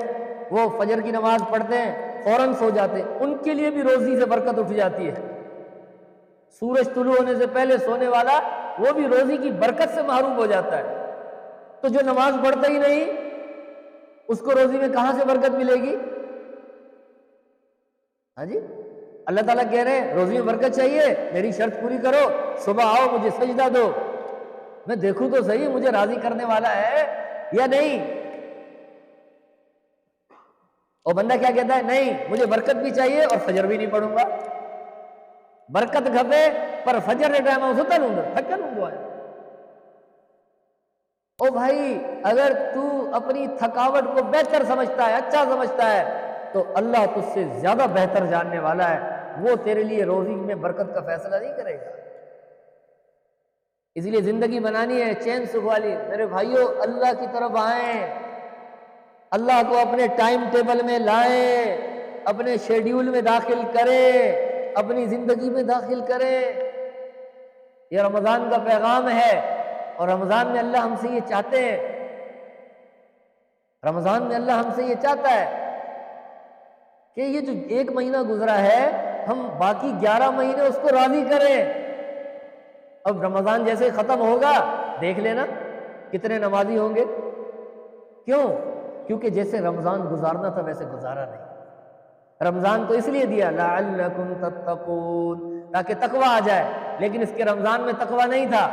وہ فجر کی نماز پڑھتے ہیں فوراً سو جاتے ہیں, ان کے لیے بھی روزی سے برکت اٹھ جاتی ہے. سورج طلوع ہونے سے پہلے سونے والا وہ بھی روزی کی برکت سے محروم ہو جاتا ہے. تو جو نماز پڑھتا ہی نہیں اس کو روزی میں کہاں سے برکت ملے گی؟ ہاں جی, اللہ تعالیٰ کہہ رہے ہیں روزی میں برکت چاہیے, میری شرط پوری کرو, صبح آؤ مجھے سجدہ دو, میں دیکھوں تو صحیح مجھے راضی کرنے والا ہے یا نہیں. اور بندہ کیا کہتا ہے, نہیں مجھے برکت بھی چاہیے اور فجر بھی نہیں پڑھوں گا. برکت کھپے پر فجر کے ٹائم ستا لوں گا, تھکا لوں گا. او بھائی اگر تو اپنی تھکاوٹ کو بہتر سمجھتا ہے, اچھا سمجھتا ہے, تو اللہ تجھ سے زیادہ بہتر جاننے والا ہے. وہ تیرے لیے روزی میں برکت کا فیصلہ نہیں کرے گا. اس لیے زندگی بنانی ہے چین سکھ والی. میرے بھائیوں اللہ کی طرف آئیں, اللہ کو اپنے ٹائم ٹیبل میں لائیں, اپنے شیڈیول میں داخل کریں, اپنی زندگی میں داخل کریں. یہ رمضان کا پیغام ہے, اور رمضان میں اللہ ہم سے یہ چاہتے ہیں, رمضان میں اللہ ہم سے یہ چاہتا ہے کہ یہ جو 1 مہینہ گزرا ہے ہم باقی 11 مہینے اس کو راضی کریں. اب رمضان جیسے ختم ہوگا دیکھ لینا کتنے نمازی ہوں گے. کیوں؟ کیونکہ جیسے رمضان گزارنا تھا ویسے گزارا نہیں. رمضان تو اس لیے دیا لعلکم تتقون, تاکہ تقوی آ جائے, لیکن اس کے رمضان میں تقوی نہیں تھا.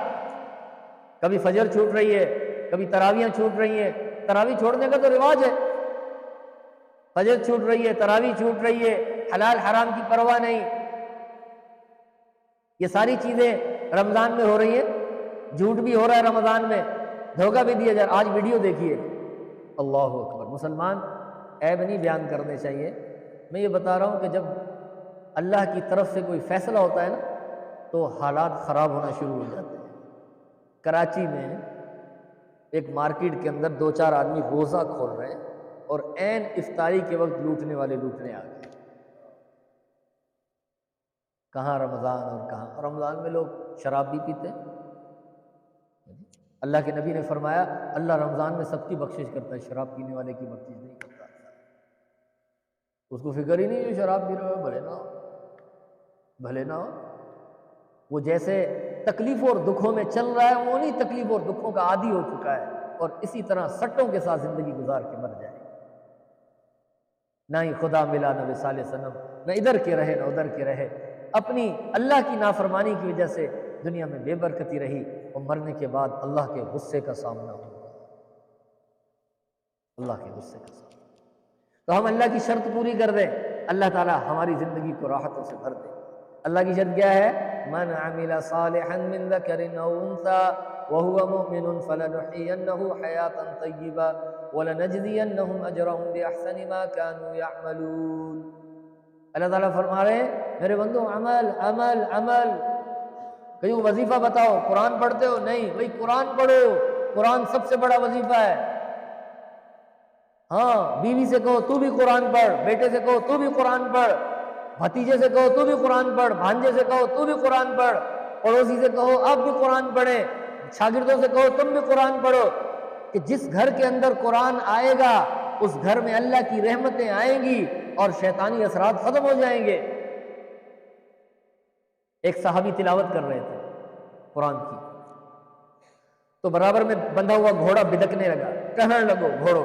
کبھی فجر چھوٹ رہی ہے, کبھی تراویاں چھوٹ رہی ہیں. تراویح چھوڑنے کا تو رواج ہے, فجر چھوٹ رہی ہے, تراویح چھوٹ رہی ہے, حلال حرام کی پرواہ نہیں. یہ ساری چیزیں رمضان میں ہو رہی ہیں. جھوٹ بھی ہو رہا ہے رمضان میں, دھوکہ بھی دیا جا رہا. آج ویڈیو دیکھیے, اللہ اکبر. مسلمان عیب نہیں بیان کرنے چاہیے. میں یہ بتا رہا ہوں کہ جب اللہ کی طرف سے کوئی فیصلہ ہوتا ہے نا تو حالات خراب ہونا شروع ہو جاتے ہیں. کراچی میں ایک مارکیٹ کے اندر 2-4 آدمی روزہ کھول رہے ہیں اور عین افطاری کے وقت لوٹنے والے لوٹنے آ گئے. کہاں رمضان اور کہاں رمضان میں لوگ شراب بھی پیتے ہیں. اللہ کے نبی نے فرمایا اللہ رمضان میں سب کی بخشش کرتا ہے, شراب پینے والے کی بخشش نہیں کرتا. اس کو فکر ہی نہیں جو شراب پی رہے ہو, بھلے نہ ہو, بھلے نہ ہو. وہ جیسے تکلیفوں اور دکھوں میں چل رہا ہے وہ نہیں تکلیفوں اور دکھوں کا عادی ہو چکا ہے, اور اسی طرح سٹوں کے ساتھ زندگی گزار کے مر جائے. نہ ہی خدا ملا نہ وصال صنم, نہ ادھر کے رہے نہ ادھر کے رہے. اپنی اللہ کی نافرمانی کی وجہ سے دنیا میں بے برکتی رہی, اور مرنے کے بعد اللہ کے غصے کا سامنا ہوگا, اللہ کے غصے کا سامنا. تو ہم اللہ کی شرط پوری کر دیں, اللہ تعالیٰ ہماری زندگی کو راحتوں سے بھر دے. اللہ کی شرط کیا ہے؟ من عمل صالحا من ذکر او انثى وهو مؤمن فلنحيينه حیاتا طیبا ولنجزینهم اجرهم باحسن ما كانوا يعملون. اللہ تعالیٰ فرما رہے ہیں میرے بندو عمل عمل عمل. کہیں وظیفہ بتاؤ, قرآن پڑھتے ہو؟ نہیں بھائی قرآن پڑھو, قرآن سب سے بڑا وظیفہ ہے. ہاں بیوی سے کہو تو بھی قرآن پڑھ, بیٹے سے کہو تو بھی قرآن پڑھ, بھتیجے سے کہو تو بھی قرآن پڑھ, بھانجے سے کہو تو بھی قرآن پڑھ, پڑوسی سے کہو آپ بھی قرآن پڑھیں, شاگردوں سے کہو تم بھی قرآن پڑھو. کہ جس گھر کے اندر قرآن آئے گا اس گھر میں اللہ کی رحمتیں آئیں گی اور شیطانی اثرات ختم ہو جائیں گے. ایک صحابی تلاوت کر رہے تھے قرآن کی, تو برابر میں بندھا ہوا گھوڑا بدکنے لگا, کہنے لگو گھوڑو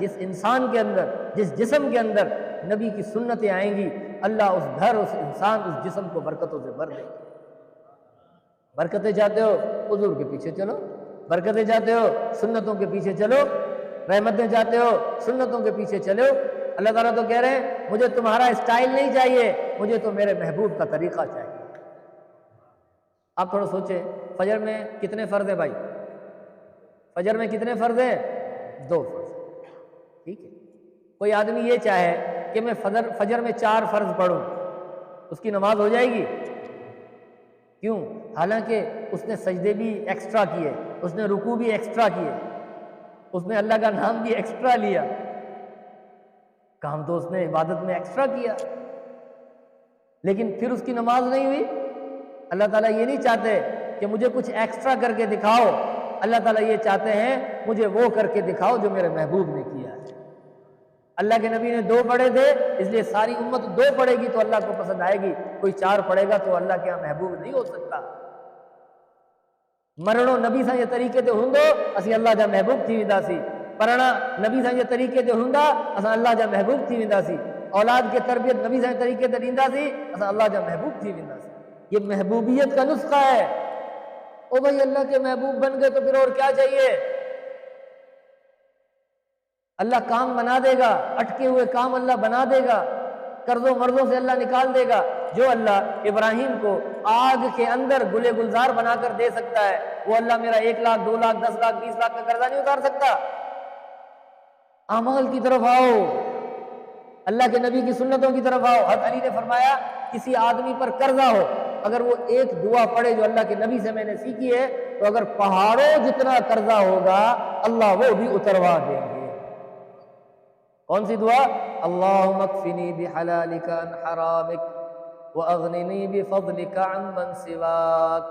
جس انسان کے اندر، جس جسم کے اندر نبی کی سنتیں آئیں گی، اللہ اس گھر، اس انسان، اس جسم کو برکتوں سے بھر دے گی۔ برکتیں چاہتے ہو حضور کے پیچھے چلو، برکتیں چاہتے ہو سنتوں کے پیچھے چلو، رحمتیں چاہتے ہو سنتوں کے پیچھے چلو۔ اللہ تعالیٰ تو کہہ رہے ہیں مجھے تمہارا اسٹائل نہیں چاہیے، مجھے تو میرے محبوب کا طریقہ چاہیے۔ آپ تھوڑا سوچیں، فجر میں کتنے فرض ہیں بھائی؟ فجر میں کتنے فرض ہیں؟ 2 فرض، ٹھیک ہے۔ کوئی آدمی یہ چاہے کہ میں فجر میں 4 فرض پڑھوں، اس کی نماز ہو جائے گی؟ کیوں؟ حالانکہ اس نے سجدے بھی ایکسٹرا کیے، اس نے رکوع بھی ایکسٹرا کیے، اس نے اللہ کا نام بھی ایکسٹرا لیا، کام تو اس نے عبادت میں ایکسٹرا کیا، لیکن پھر اس کی نماز نہیں ہوئی۔ اللہ تعالیٰ یہ نہیں چاہتے کہ مجھے کچھ ایکسٹرا کر کے دکھاؤ، اللہ تعالیٰ یہ چاہتے ہیں مجھے وہ کر کے دکھاؤ جو میرے محبوب نے کیا ہے۔ اللہ کے نبی نے 2 پڑھے تھے، اس لیے ساری امت 2 پڑھے گی تو اللہ کو پسند آئے گی، کوئی 4 پڑھے گا تو اللہ کے یہاں محبوب نہیں ہو سکتا۔ مرنو نبی سا یہ طریقے تے ہوندو اسی اللہ جا محبوب تھی وینداسی، پرنا نبی سا یہ طریقے تے ہوندا اساں اللہ جا محبوب تھی وینداسی، اولاد کے تربیت نبی سا طریقے تے ڈیندا سی اساں اللہ جا محبوب تھی وینداسی۔ یہ محبوبیت کا نسخہ ہے۔ او بھائی اللہ کے محبوب بن گئے تو پھر اور کیا چاہیے؟ اللہ کام بنا دے گا، اٹکے ہوئے کام اللہ بنا دے گا، قرضوں مرضوں سے اللہ نکال دے گا۔ جو اللہ ابراہیم کو آگ کے اندر گلے گلزار بنا کر دے سکتا ہے، وہ اللہ میرا 1 لاکھ 2 لاکھ 10 لاکھ 20 لاکھ کا قرضہ نہیں اتار سکتا؟ اعمال کی طرف آؤ، اللہ کے نبی کی سنتوں کی طرف آؤ۔ حضرت علی نے فرمایا کسی آدمی پر قرضہ ہو، اگر وہ ایک دعا پڑھے جو اللہ کے نبی سے میں نے سیکھی ہے، تو اگر پہاڑوں جتنا قرضہ ہوگا اللہ وہ بھی اتروا دیں گے۔ کون سی دعا؟ اللہم اکفنی بحلالک عن حرامک واغننی بفضلک عمن سواک،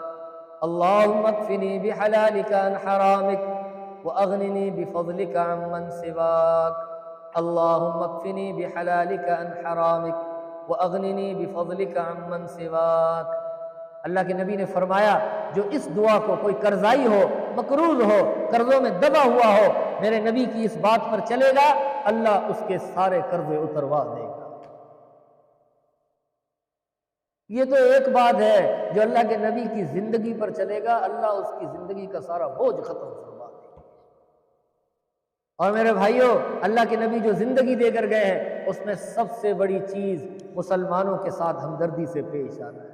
اللہم اکفنی بحلالک عن حرامک واغننی بفضلک عمن سواک، اللہم اکفنی بحلالک عن حرامک واغننی بفضلک عمن سواک۔ اللہ کے نبی نے فرمایا جو اس دعا کو کوئی قرضائی ہو، مقروض ہو، قرضوں میں دبا ہوا ہو، میرے نبی کی اس بات پر چلے گا، اللہ اس کے سارے قرضے اتروا دے گا۔ یہ تو ایک بات ہے، جو اللہ کے نبی کی زندگی پر چلے گا اللہ اس کی زندگی کا سارا بوجھ ختم فرما دے گا۔ اور میرے بھائیوں، اللہ کے نبی جو زندگی دے کر گئے ہیں اس میں سب سے بڑی چیز مسلمانوں کے ساتھ ہمدردی سے پیش آنا ہے۔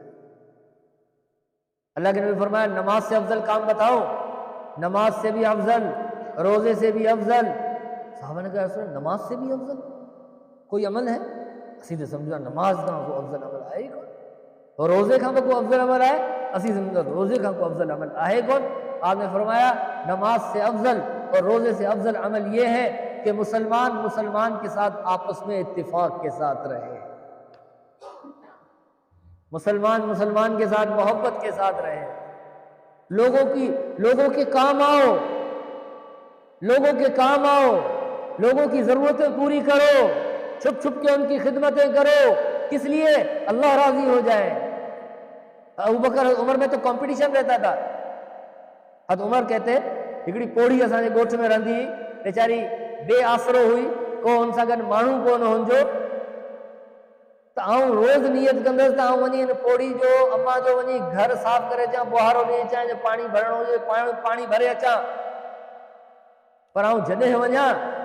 اللہ کے نبی فرمایا نماز سے افضل کام بتاؤ، نماز سے بھی افضل، روزے سے بھی افضل۔ صحابہ نے کہا رسول اللہ نماز سے بھی افضل کوئی عمل ہے؟ اسی نے سمجھا نماز کا کو افضل عمل آئے کون، اور روزے کا کو افضل عمل آئے، اسی سمجھا روزے کا کو افضل عمل آئے کون؟ آپ نے فرمایا نماز سے افضل اور روزے سے افضل عمل یہ ہے کہ مسلمان کے ساتھ آپس میں اتفاق کے ساتھ رہے، مسلمان کے ساتھ محبت کے ساتھ رہے، لوگوں کے کام آؤ، لوگوں کے کام آؤ، لوگوں کی ضرورتیں پوری کرو، چھپ چھپ کے ان کی خدمتیں کرو، کس لیے؟ اللہ راضی ہو جائے۔ ابوبکر عمر میں تو کمپٹیشن رہتا تھا۔ حضرت عمر کہتے ہکڑی پوڑی اسانے گوٹھ میں رہندی بیچاری بے آسرو ہوئی، کون سا گن مانو کون ہونجو، تو آؤں روز نیت کندس تو آؤں ونی ان پوڑی جو اما جو ونی گھر صاف کرے چاں، بوہارو لے چاں، جو پانی بھرنو جو پانی بھرے اچاں، پر آؤں جڏے ونجا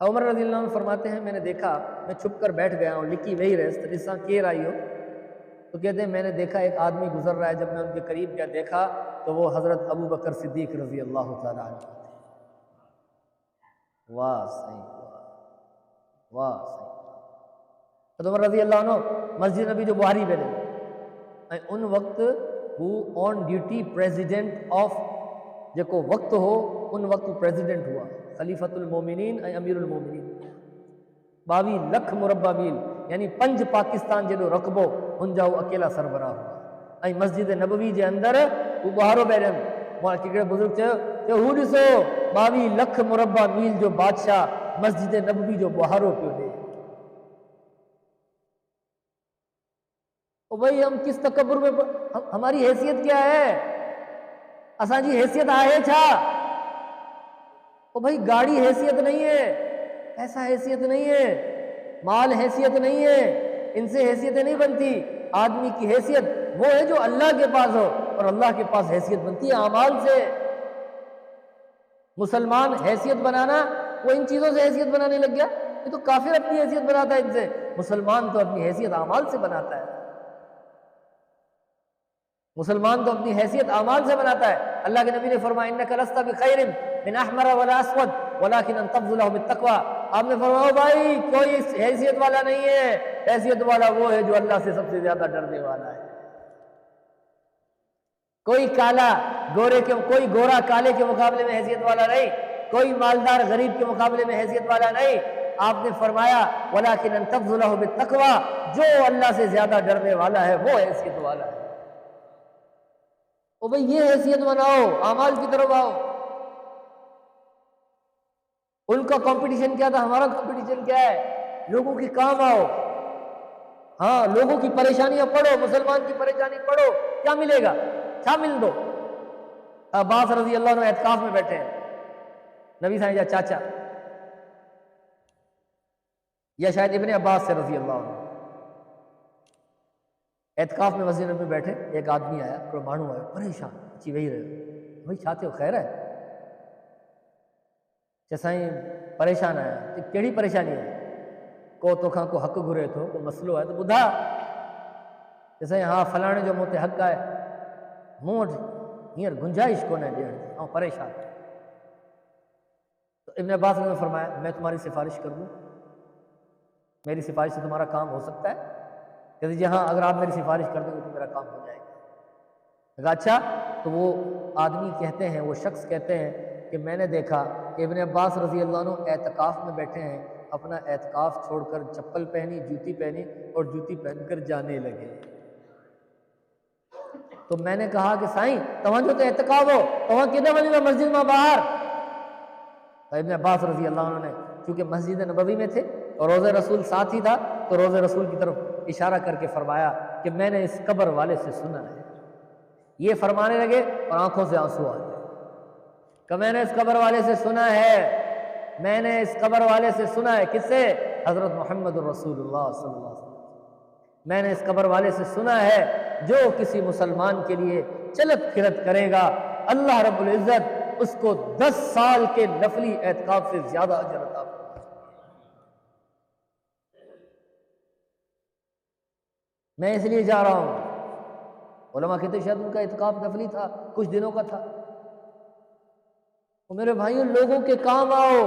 عمر رضی اللہ عنہ فرماتے ہیں میں نے دیکھا، میں چھپ کر بیٹھ گیا ہوں، لکھی وہی رہے جساں کیر آئی ہو، تو کہتے ہیں میں نے دیکھا ایک آدمی گزر رہا ہے، جب میں ان کے قریب گیا دیکھا تو وہ حضرت ابو بکر صدیق رضی اللہ تعالیٰ عنہ تھے۔ واہ صحیح، واہ صحیح۔ حضرت عمر رضی اللہ عنہ مسجد نبی جو بہاری میں نے ان وقت ہو آن ڈیوٹی پریزیڈنٹ آف جکو وقت ہو ان وقت پریزیڈنٹ ہوا، خلیفۃ المومنین امیر المومنین، 22 لکھ مربع میل یعنی 5 پاکستان جیڑو رقبو ان جا اکیلا سربراہ ہوا۔ مسجد نبوی جے اندر وہ بہارو بیرن کیڑے بزرگ چاہے ہو ڈسو 22 لکھ مربع میل جو بادشاہ مسجد نبوی جو بہارو پیو دے۔ بھائی ہم کس تکبر میں ہماری حیثیت کیا ہے؟ اساں جی حیثیت آئے چھا؟ بھائی گاڑی حیثیت نہیں ہے، پیسہ حیثیت نہیں ہے، مال حیثیت نہیں ہے، ان سے حیثیتیں نہیں بنتی۔ آدمی کی حیثیت وہ ہے جو اللہ کے پاس ہو، اور اللہ کے پاس حیثیت بنتی ہے اعمال سے۔ مسلمان حیثیت بنانا، وہ ان چیزوں سے حیثیت بنانے لگ گیا، یہ تو کافر اپنی حیثیت بناتا ہے ان سے، مسلمان تو اپنی حیثیت اعمال سے بناتا ہے۔ مسلمان تو اپنی حیثیت اعمال سے بناتا ہے۔ اللہ کے نبی نے فرمایا انک لست بخیر من احمر ولا اسود ولکن ان تبذله بالتقوی۔ آپ نے فرمایا بھائی کوئی حیثیت والا نہیں ہے، حیثیت والا وہ ہے جو اللہ سے سب سے زیادہ ڈرنے والا ہے۔ کوئی کالا گورے کے، کوئی گورا کالے کے مقابلے میں حیثیت والا نہیں، کوئی مالدار غریب کے مقابلے میں حیثیت والا نہیں۔ آپ نے فرمایا ولکن ان تبذله بالتقوی، جو اللہ سے زیادہ ڈرنے والا ہے وہ حیثیت والا ہے۔ بھئی یہ حیثیت بناؤ، اعمال کی طرف آؤ۔ ان کا کمپٹیشن کیا تھا، ہمارا کمپٹیشن کیا ہے؟ لوگوں کے کام آؤ، ہاں لوگوں کی پریشانیاں پڑھو، مسلمان کی پریشانی پڑھو، کیا ملے گا؟ شامل دو۔ عباس رضی اللہ عنہ اعتکاف میں بیٹھے ہیں، نبی صاحب یا چاچا یا شاید ابن عباس سے رضی اللہ عنہ اعتکاف میں مسجد میں بیٹھے، ایک آدمی آیا، کوئی مانو آیا پریشان، اچھی وہی رہے بھائی چاہتے ہو خیر ہے؟ سائیں پریشان آیا، کیڑی پریشانی ہے؟ کو تو کھاں کو حق گھرے تو کو مسئلو ہے تو بدھا۔ سائیں ہاں فلانے جو موتے حق آئے موٹ ہیر گنجائش کو نہیں ڈیڑھ ہاں پریشان۔ تو ابن عباس نے فرمایا میں تمہاری سفارش کر دوں، میری سفارش سے تمہارا کام ہو سکتا ہے؟ کہتے جی ہاں اگر آپ میری سفارش کر دیں گے تو میرا کام ہو جائے گا۔ اچھا، تو وہ آدمی کہتے ہیں، وہ شخص کہتے ہیں کہ میں نے دیکھا کہ ابن عباس رضی اللہ عنہ اعتکاف میں بیٹھے ہیں، اپنا اعتکاف چھوڑ کر چپل پہنی، جوتی پہنی اور جوتی پہن کر جانے لگے۔ تو میں نے کہا کہ سائیں تمہاں جو تو اعتکاف ہو تمہاں کدھر وجہ میں مسجد میں باہر؟ ابن عباس رضی اللہ عنہ نے چونکہ مسجد نبوی میں تھے اور روضہ رسول ساتھ ہی تھا، تو روضہ رسول کی طرف اشارہ کر کے فرمایا کہ میں نے اس قبر والے سے سنا ہے۔ یہ فرمانے لگے اور آنکھوں سے آنسو آ گئے کہ میں نے اس قبر والے سے سنا ہے، میں نے اس قبر والے سے سنا ہے۔ کس سے؟ حضرت محمد رسول اللہ صلی اللہ علیہ وسلم۔ میں نے اس قبر والے سے سنا ہے جو کسی مسلمان کے لیے چلت پھرت کرے گا اللہ رب العزت اس کو 10 سال کے نفلی اعتکاف سے زیادہ اجر عطا فرمائے۔ میں اس لیے جا رہا ہوں۔ علماء کہتے ہیں شاید ان کا اعتکاف نفلی تھا، کچھ دنوں کا تھا۔ تو میرے بھائیوں لوگوں کے کام آؤ،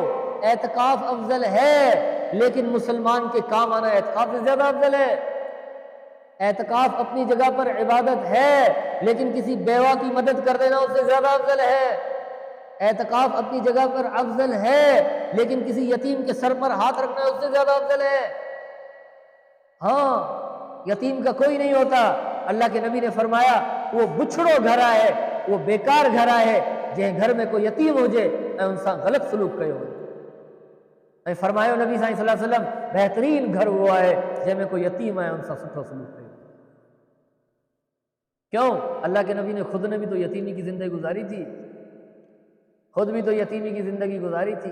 اعتکاف افضل ہے لیکن مسلمان کے کام آنا اعتکاف سے زیادہ افضل ہے۔ اعتکاف اپنی جگہ پر عبادت ہے لیکن کسی بیوہ کی مدد کر دینا اس سے زیادہ افضل ہے۔ اعتکاف اپنی جگہ پر افضل ہے لیکن کسی یتیم کے سر پر ہاتھ رکھنا اس سے زیادہ افضل ہے۔ ہاں یتیم کا کوئی نہیں ہوتا، اللہ کے نبی نے فرمایا وہ بچھڑو گھر آئے، وہ بیکار گھر آئے جہاں گھر میں کوئی یتیم ہو جائے میں ان سے غلط سلوک کئے ہوئے۔ میں فرمایا نبی صلی اللہ علیہ وسلم بہترین گھر ہوا ہے جہاں میں کوئی یتیم آئے ان سے سٹھو سلوک کئے۔ کیوں؟ اللہ کے نبی نے خود نے بھی تو یتیمی کی زندگی گزاری تھی، خود بھی تو یتیمی کی زندگی گزاری تھی۔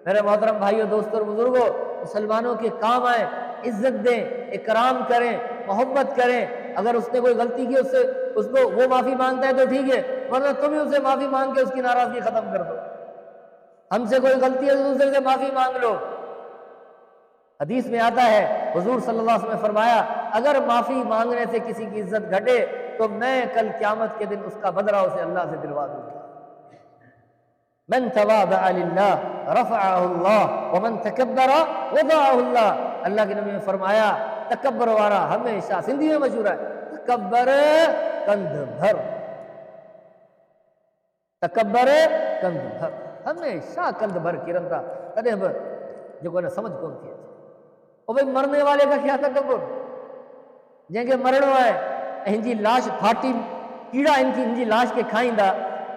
میرے محترم بھائیوں دوستوں اور بزرگوں، مسلمانوں کے کام آئیں، عزت دیں، اکرام کریں، محبت کریں۔ اگر اس نے کوئی غلطی کی اس کو وہ معافی مانگتا ہے تو ٹھیک ہے، ورنہ تم ہی اسے معافی مانگ کے اس کی ناراضگی ختم کر دو۔ ہم سے کوئی غلطی ہے تو دوسرے سے معافی مانگ لو۔ حدیث میں آتا ہے حضور صلی اللہ علیہ وسلم نے فرمایا اگر معافی مانگنے سے کسی کی عزت گھٹے تو میں کل قیامت کے دن اس کا بدلہ اسے اللہ سے دلوا دوں گا۔ من تواضع للہ رفعہ اللہ ومن تکبر وضعہ اللہ۔ اللہ کے نبی نے فرمایا تکبر والا ہمیشہ، سندھی میں مشہور ہے، تکبر کندھ بھر، تکبر کندھ بھر، ہمیشہ کندھ بھر کی رندا تدے بھر جو کو نہ سمجھ کون تھی۔ او بھئی مرنے والے کا کیا تکبر، جن کے مرنو ہے ہن جی لاش پھاٹی کیڑا ہن جی لاش کے کھائیندا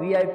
VIP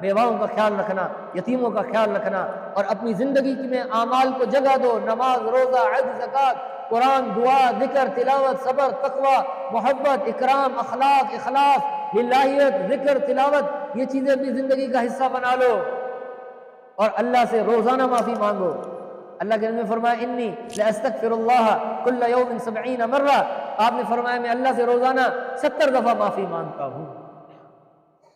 بیواؤں کا خیال رکھنا، یتیموں کا خیال رکھنا، اور اپنی زندگی میں اعمال کو جگہ دو، نماز، روزہ، حج، زکوٰۃ، قرآن، دعا، ذکر، تلاوت، صبر، تقوی، محبت، اکرام، اخلاق، اخلاص، للہیت، ذکر، تلاوت، یہ چیزیں اپنی زندگی کا حصہ بنا لو، اور اللہ سے روزانہ معافی مانگو۔ اللہ کے نبی نے فرمایا انی لاستغفر اللہ کل یوم 70 مرہ، آپ نے فرمایا میں اللہ سے روزانہ 70 دفعہ معافی مانگتا ہوں۔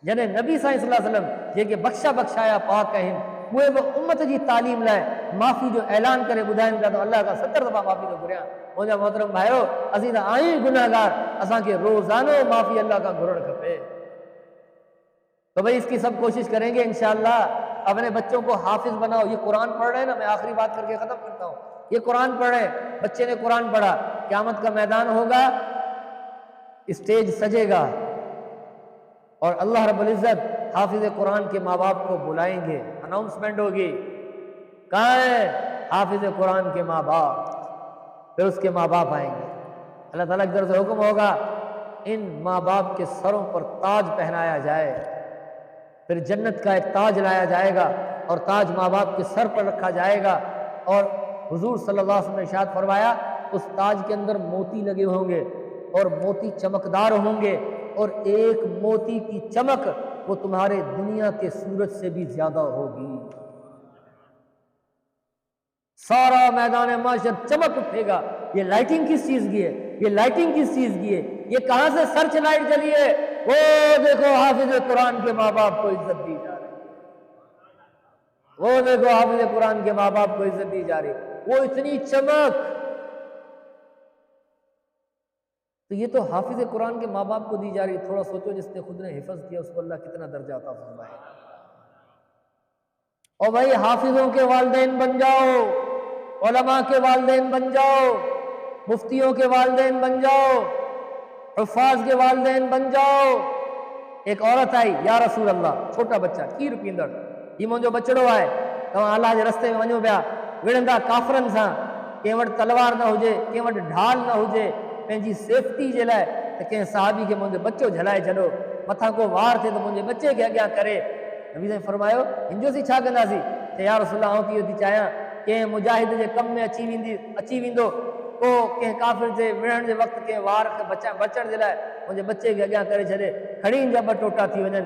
جنہیں نبی صلی اللہ علیہ وسلم یہ کہ بخشا بخشایا پاک کہیں وہ امت جی تعلیم لائے معافی جو اعلان کرے بدھائیں گا تو اللہ کا 70 دفعہ معافی تو گھریاں مجھے محترم بھائیو اسی تو آئیں گناہگار اساں کے روزانہ معافی اللہ کا گھرڑ کھپے۔ تو بھئی اس کی سب کوشش کریں گے انشاءاللہ، اپنے بچوں کو حافظ بناؤ۔ یہ قرآن پڑھ رہے ہیں نا، میں آخری بات کر کے ختم کرتا ہوں، یہ قرآن پڑھ رہے ہیں، بچے نے قرآن پڑھا، قیامت کا میدان ہوگا، اسٹیج سجے گا اور اللہ رب العزت حافظ قرآن کے ماں باپ کو بلائیں گے، اناؤنسمنٹ ہوگی، کہاں ہے حافظ قرآن کے ماں باپ؟ پھر اس کے ماں باپ آئیں گے، اللہ تعالیٰ کی طرف سے حکم ہوگا ان ماں باپ کے سروں پر تاج پہنایا جائے، پھر جنت کا ایک تاج لایا جائے گا اور تاج ماں باپ کے سر پر رکھا جائے گا، اور حضور صلی اللہ علیہ وسلم نے ارشاد فرمایا اس تاج کے اندر موتی لگے ہوں گے اور موتی چمکدار ہوں گے، اور ایک موتی کی چمک وہ تمہارے دنیا کے سورج سے بھی زیادہ ہوگی۔ سارا میدان معاشر چمک اٹھے گا، یہ لائٹنگ کس چیز کی ہے، یہ لائٹنگ کس چیز کی ہے، یہ کہاں سے سرچ لائٹ جلی ہے؟ وہ دیکھو حافظ قرآن کے ماں باپ کو عزت دی جا رہی ہے، وہ دیکھو حافظ قرآن کے ماں باپ کو عزت دی جا رہی ہے، وہ اتنی چمک۔ تو یہ تو حافظ قرآن کے ماں باپ کو دی جا رہی ہے، تھوڑا سوچو جس نے خود نے حفظ کیا اس کو اللہ کتنا درجہ عطا فرمائے۔ اور بھائی حافظوں کے والدین بن جاؤ، علماء کے والدین بن جاؤ، مفتیوں کے والدین بن جاؤ، حفاظ کے والدین بن جاؤ۔ ایک عورت آئی، یا رسول اللہ، چھوٹا بچہ کھیر پیندڑ، یہ منجو بچڑو آئے تو اللہ کے رستے میں ونجو پیا وڑندا کافرن سا، کہ وٹ تلوار نہ ہوجے، کہ وٹ ڈھال نہ ہوجے، پنجی سیفٹی کے لائے تو کہ صحابی کے منجو بچو جھلائے چھڑو، متھا کو وار تھے تو منجے بچے کے اگیا کرے۔ نبی نے فرمایا انجو سی چھا کندا سی؟ کہ یا رسول اللہ کی ہوتی چاہیاں کہ مجاہد کے کم میں اچھی ویندو کو کہ کافر سے وڑھن کے وقت کے وار بچن کے لائے مجھے بچے کے اگیا کرے چھڑے، کھڑی جا ب ٹوٹا تھی ونن،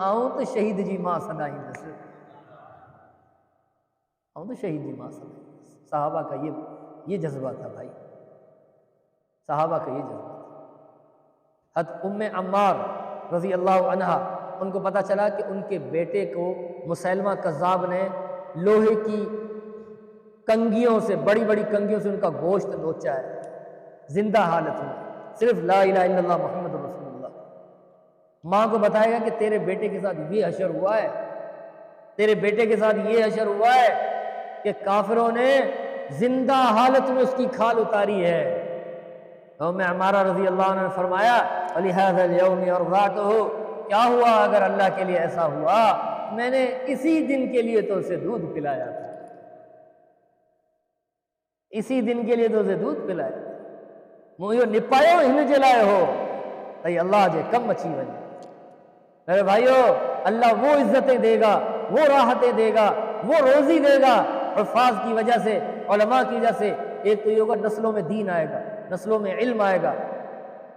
آؤں تو شہید جی ماں سدائیندس، آؤں تو شہید جی ماں سدائیندس۔ صحابہ کا یہ جذبہ تھا بھائی، صحابہ کا یہ جذبہ تھا۔ حضرت ام عمار رضی اللہ عنہا ان کو پتا چلا کہ ان کے بیٹے کو مسیلمہ کذاب نے لوہے کی کنگھیوں سے، بڑی بڑی کنگھیوں سے ان کا گوشت نوچا ہے زندہ حالت میں، صرف لا الہ الا اللہ محمد رسول اللہ۔ ماں کو بتائے گا کہ تیرے بیٹے کے ساتھ یہ حشر ہوا ہے، تیرے بیٹے کے ساتھ یہ حشر ہوا ہے کہ کافروں نے زندہ حالت میں اس کی کھال اتاری ہے۔ ام عمارہ رضی اللہ عنہ نے فرمایا وَلِهَذَا الْيَوْمِ أَرْضَعْتُهُ، کیا ہوا اگر اللہ کے لیے ایسا ہوا، میں نے اسی دن کے لیے تو اسے دودھ پلایا تھا، اسی دن کے لیے تو اسے دودھ پلایا تھا، مجھے نپایو ہن جے لائے ہو تئی اللہ جے کم اچھی وجے۔ میرے بھائیو اللہ وہ عزتیں دے گا، وہ راحتیں دے گا، وہ روزی دے گا حفاظ کی وجہ سے، علماء کی وجہ سے۔ ایک تو یہ ہوگا نسلوں میں دین آئے گا، نسلوں میں علم آئے گا،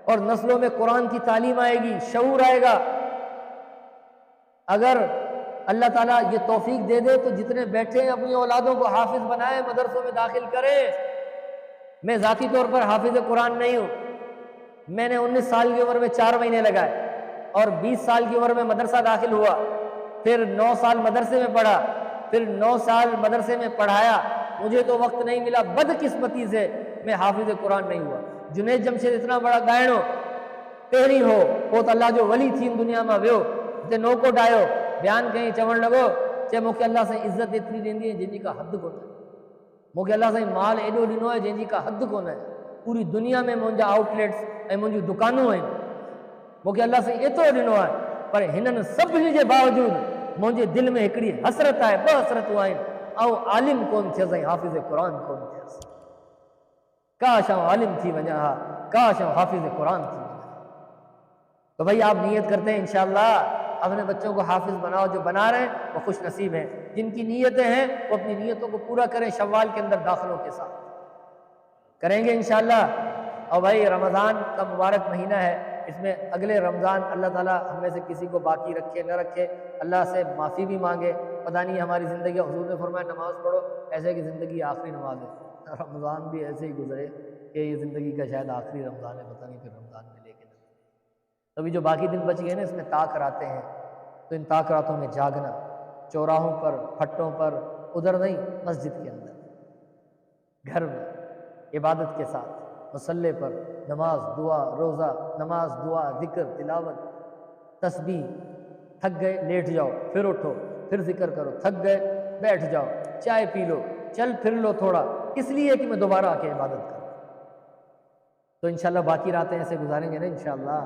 اور نسلوں میں قرآن کی تعلیم آئے گی، شعور آئے گا۔ اگر اللہ تعالیٰ یہ توفیق دے دے تو جتنے بیٹھے ہیں اپنی اولادوں کو حافظ بنائیں، مدرسوں میں داخل کریں۔ میں ذاتی طور پر حافظ قرآن نہیں ہوں، میں نے 19 سال کی عمر میں 4 مہینے لگائے اور 20 سال کی عمر میں مدرسہ داخل ہوا، پھر 9 سال مدرسے میں پڑھا، پھر 9 سال مدرسے میں پڑھایا، مجھے تو وقت نہیں ملا، بدقسمتی سے میں حافظ قرآن نہیں ہوا۔ جنید جمشید اتنا بڑا گائنو پہری ہو، وہ تو اللہ جو ولی تھی ان دنیا میں ویو تے نوکوٹ آئیو بیان کہیں چون لگو چے موکے اللہ سے عزت اتنی دیندی ہے جن جی کا حد کون ہے، موکے اللہ سے مال ایڈو ڈنو ہے جن جی کا حد کون ہے، پوری دنیا میں منجا آؤٹ لیٹس اے منجی دکانوں ہیں، موکے اللہ سے ایتو ڈنو ہے، پر ہنن سب کے باوجود مجھے دل میں ایکڑی حسرت ہے، بہ حسرتوں آئیں او عالم کون تھے سائیں حافظ قرآن کون تھے، کاش آؤں عالم تھی وجہ کاش آؤں حافظ قرآن تھی وجہ۔ تو بھائی آپ نیت کرتے ہیں انشاءاللہ اپنے بچوں کو حافظ بناؤ، جو بنا رہے ہیں وہ خوش نصیب ہیں، جن کی نیتیں ہیں وہ اپنی نیتوں کو پورا کریں، شوال کے اندر داخلوں کے ساتھ کریں گے انشاءاللہ۔ اور بھائی رمضان کا مبارک مہینہ ہے، اس میں اگلے رمضان اللہ تعالیٰ ہم میں سے کسی کو باقی رکھے نہ رکھے، اللہ سے معافی بھی مانگے، پتہ نہیں ہماری زندگی، حضور نے فرمایا نماز پڑھو ایسے کہ زندگی آخری نماز ہے، رمضان بھی ایسے ہی گزرے کہ یہ زندگی کا شاید آخری رمضان ہے، پتہ نہیں پھر رمضان میں لے کے نہ۔ ابھی جو باقی دن بچ گئے نا، اس میں طاق راتیں ہیں، تو ان طاق راتوں میں جاگنا، چوراہوں پر، پھٹوں پر، ادھر نہیں، مسجد کے اندر، گھر میں عبادت کے ساتھ، مصلے پر نماز، دعا، روزہ، نماز، دعا، ذکر، تلاوت، تسبیح، تھک گئے لیٹ جاؤ، پھر اٹھو، پھر ذکر کرو، تھک گئے بیٹھ جاؤ، چائے پی لو، چل پھر لو تھوڑا، اس لیے کہ میں دوبارہ آ کے عبادت کروں۔ تو انشاءاللہ باقی راتیں ایسے گزاریں گے نا انشاءاللہ،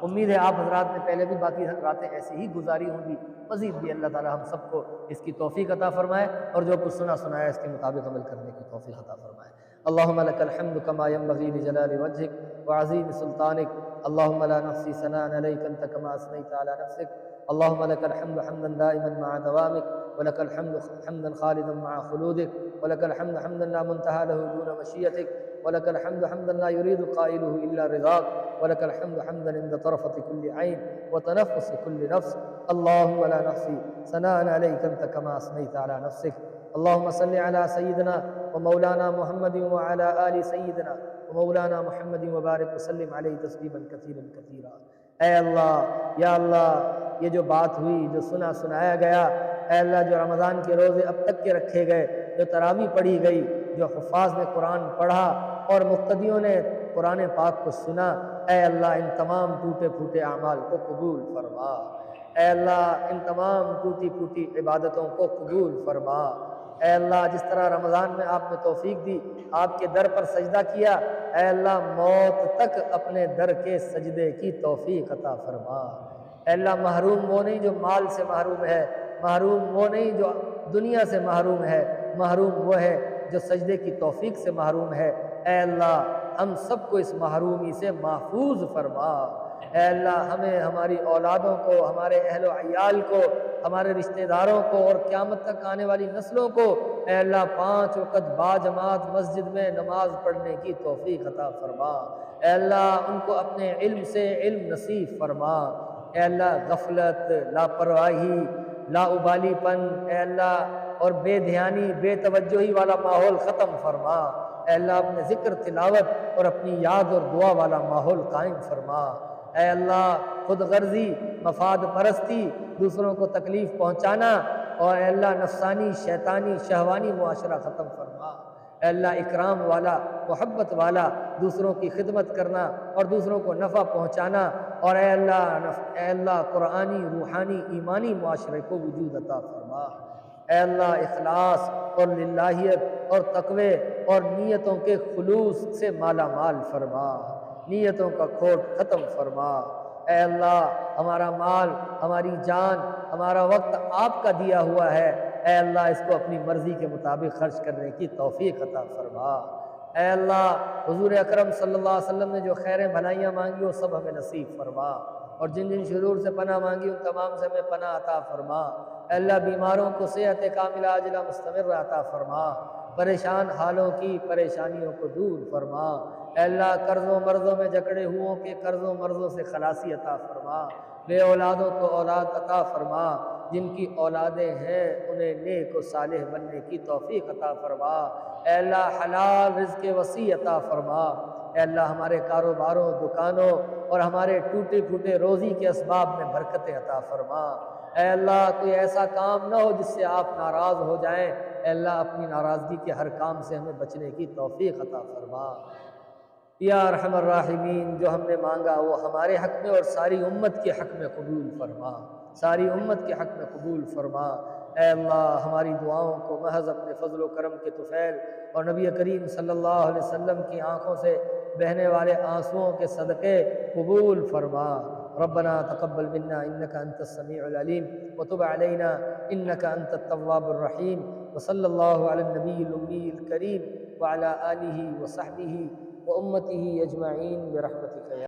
امید ہے آپ حضرات نے پہلے بھی باقی راتیں ایسے ہی گزاری ہوں گی، مزید بھی اللہ تعالی ہم سب کو اس کی توفیق عطا فرمائے، اور جو کچھ سنایا اس کے مطابق عمل کرنے کی توفیق عطا فرمائے۔ اللہم لک الحمد کما ینبغی لجلال وجہک وعظیم سلطانک، اللہم لا نحصی ثناء علیک انت کما اثنیت علی نفسک، اللہم لک الحمد حمدا دائما مع دوامک، ولک الحمد حمدا خالدا مع خلودک، ولک الحمد حمدا لا منتہى له دون مشیتک، ولك الحمد حمدا لا يريد قائله إلا رضاك، ولك الحمد حمدا عند طرفة كل عين وتنفس كل نفس، اللهم لا نحصي ثناء عليك أنت كما أثنيت على نفسك، اللهم صل على سيدنا ومولانا محمد وعلى آل سيدنا ومولانا محمد وبارك وسلم عليه تسليما كثيرا كثيرا۔ اے اللہ، یا اللہ، یہ جو بات ہوئی، جو سنایا گیا، اے اللہ جو رمضان کے روزے اب تک کے رکھے گئے، جو تراویح پڑھی گئی، جو حفاظ نے قرآن پڑھا اور مقتدیوں نے قرآن پاک کو سنا، اے اللہ ان تمام ٹوٹے پھوٹے اعمال کو قبول فرما، اے اللہ ان تمام ٹوٹی پھوٹی عبادتوں کو قبول فرما، اے اللہ جس طرح رمضان میں آپ نے توفیق دی، آپ کے در پر سجدہ کیا، اے اللہ موت تک اپنے در کے سجدے کی توفیق عطا فرما، اے اللہ محروم وہ نہیں جو مال سے محروم ہے، محروم وہ نہیں جو دنیا سے محروم ہے، محروم وہ ہے جو سجدے کی توفیق سے محروم ہے، اے اللہ ہم سب کو اس محرومی سے محفوظ فرما، اے اللہ ہمیں، ہماری اولادوں کو، ہمارے اہل و عیال کو، ہمارے رشتہ داروں کو اور قیامت تک آنے والی نسلوں کو، اے اللہ 5 وقت باجماعت مسجد میں نماز پڑھنے کی توفیق عطا فرما، اے اللہ ان کو اپنے علم سے علم نصیب فرما، اے اللہ غفلت، لاپرواہی، لا ابالی پن، اے اللہ اور بے دھیانی، بے توجہی والا ماحول ختم فرما، اے اللہ اپنے ذکر تلاوت اور اپنی یاد اور دعا والا ماحول قائم فرما، اے اللہ خود غرضی، مفاد پرستی، دوسروں کو تکلیف پہنچانا اور اے اللہ نفسانی، شیطانی، شہوانی معاشرہ ختم فرما، اے اللہ اکرام والا، محبت والا، دوسروں کی خدمت کرنا اور دوسروں کو نفع پہنچانا، اور اے اللہ قرآنی، روحانی، ایمانی معاشرے کو وجود عطا فرما، اے اللہ اخلاص اور للہیت اور تقوی اور نیتوں کے خلوص سے مالا مال فرما، نیتوں کا کھوٹ ختم فرما، اے اللہ ہمارا مال، ہماری جان، ہمارا وقت آپ کا دیا ہوا ہے، اے اللہ اس کو اپنی مرضی کے مطابق خرچ کرنے کی توفیق عطا فرما، اے اللہ حضور اکرم صلی اللہ علیہ وسلم نے جو خیریں بھلائیاں مانگی وہ سب ہمیں نصیب فرما، اور جن جن شرور سے پناہ مانگی ان تمام سے ہمیں پناہ عطا فرما، اے اللہ بیماروں کو صحت کاملہ عاجلہ مستمر عطا فرما، پریشان حالوں کی پریشانیوں کو دور فرما، اے اللہ قرضوں مرضوں میں جکڑے ہوئوں کے قرضوں مرضوں سے خلاصی عطا فرما، بے اولادوں کو اولاد عطا فرما، جن کی اولادیں ہیں انہیں نیک و صالح بننے کی توفیق عطا فرما، اے اللہ حلال رزق وسیع عطا فرما، اے اللہ ہمارے کاروباروں، دکانوں اور ہمارے ٹوٹے پھوٹے روزی کے اسباب میں برکتیں عطا فرما، اے اللہ کوئی ایسا کام نہ ہو جس سے آپ ناراض ہو جائیں، اے اللہ اپنی ناراضگی کے ہر کام سے ہمیں بچنے کی توفیق عطا فرما، یا ارحم الراحمین جو ہم نے مانگا وہ ہمارے حق میں اور ساری امت کے حق میں قبول فرما، ساری امت کے حق میں قبول فرما، اے اللہ ہماری دعاؤں کو محض اپنے فضل و کرم کے طفیل اور نبی کریم صلی اللہ علیہ وسلم کی آنکھوں سے بہنے والے آنسوؤں کے صدقے قبول فرما، ربنا تقبل منا انك انت السميع العليم وتب علينا انك انت التواب الرحيم، وصلى الله على النبي الامي الكريم وعلى اله وصحبه وامته اجمعين برحمتك يا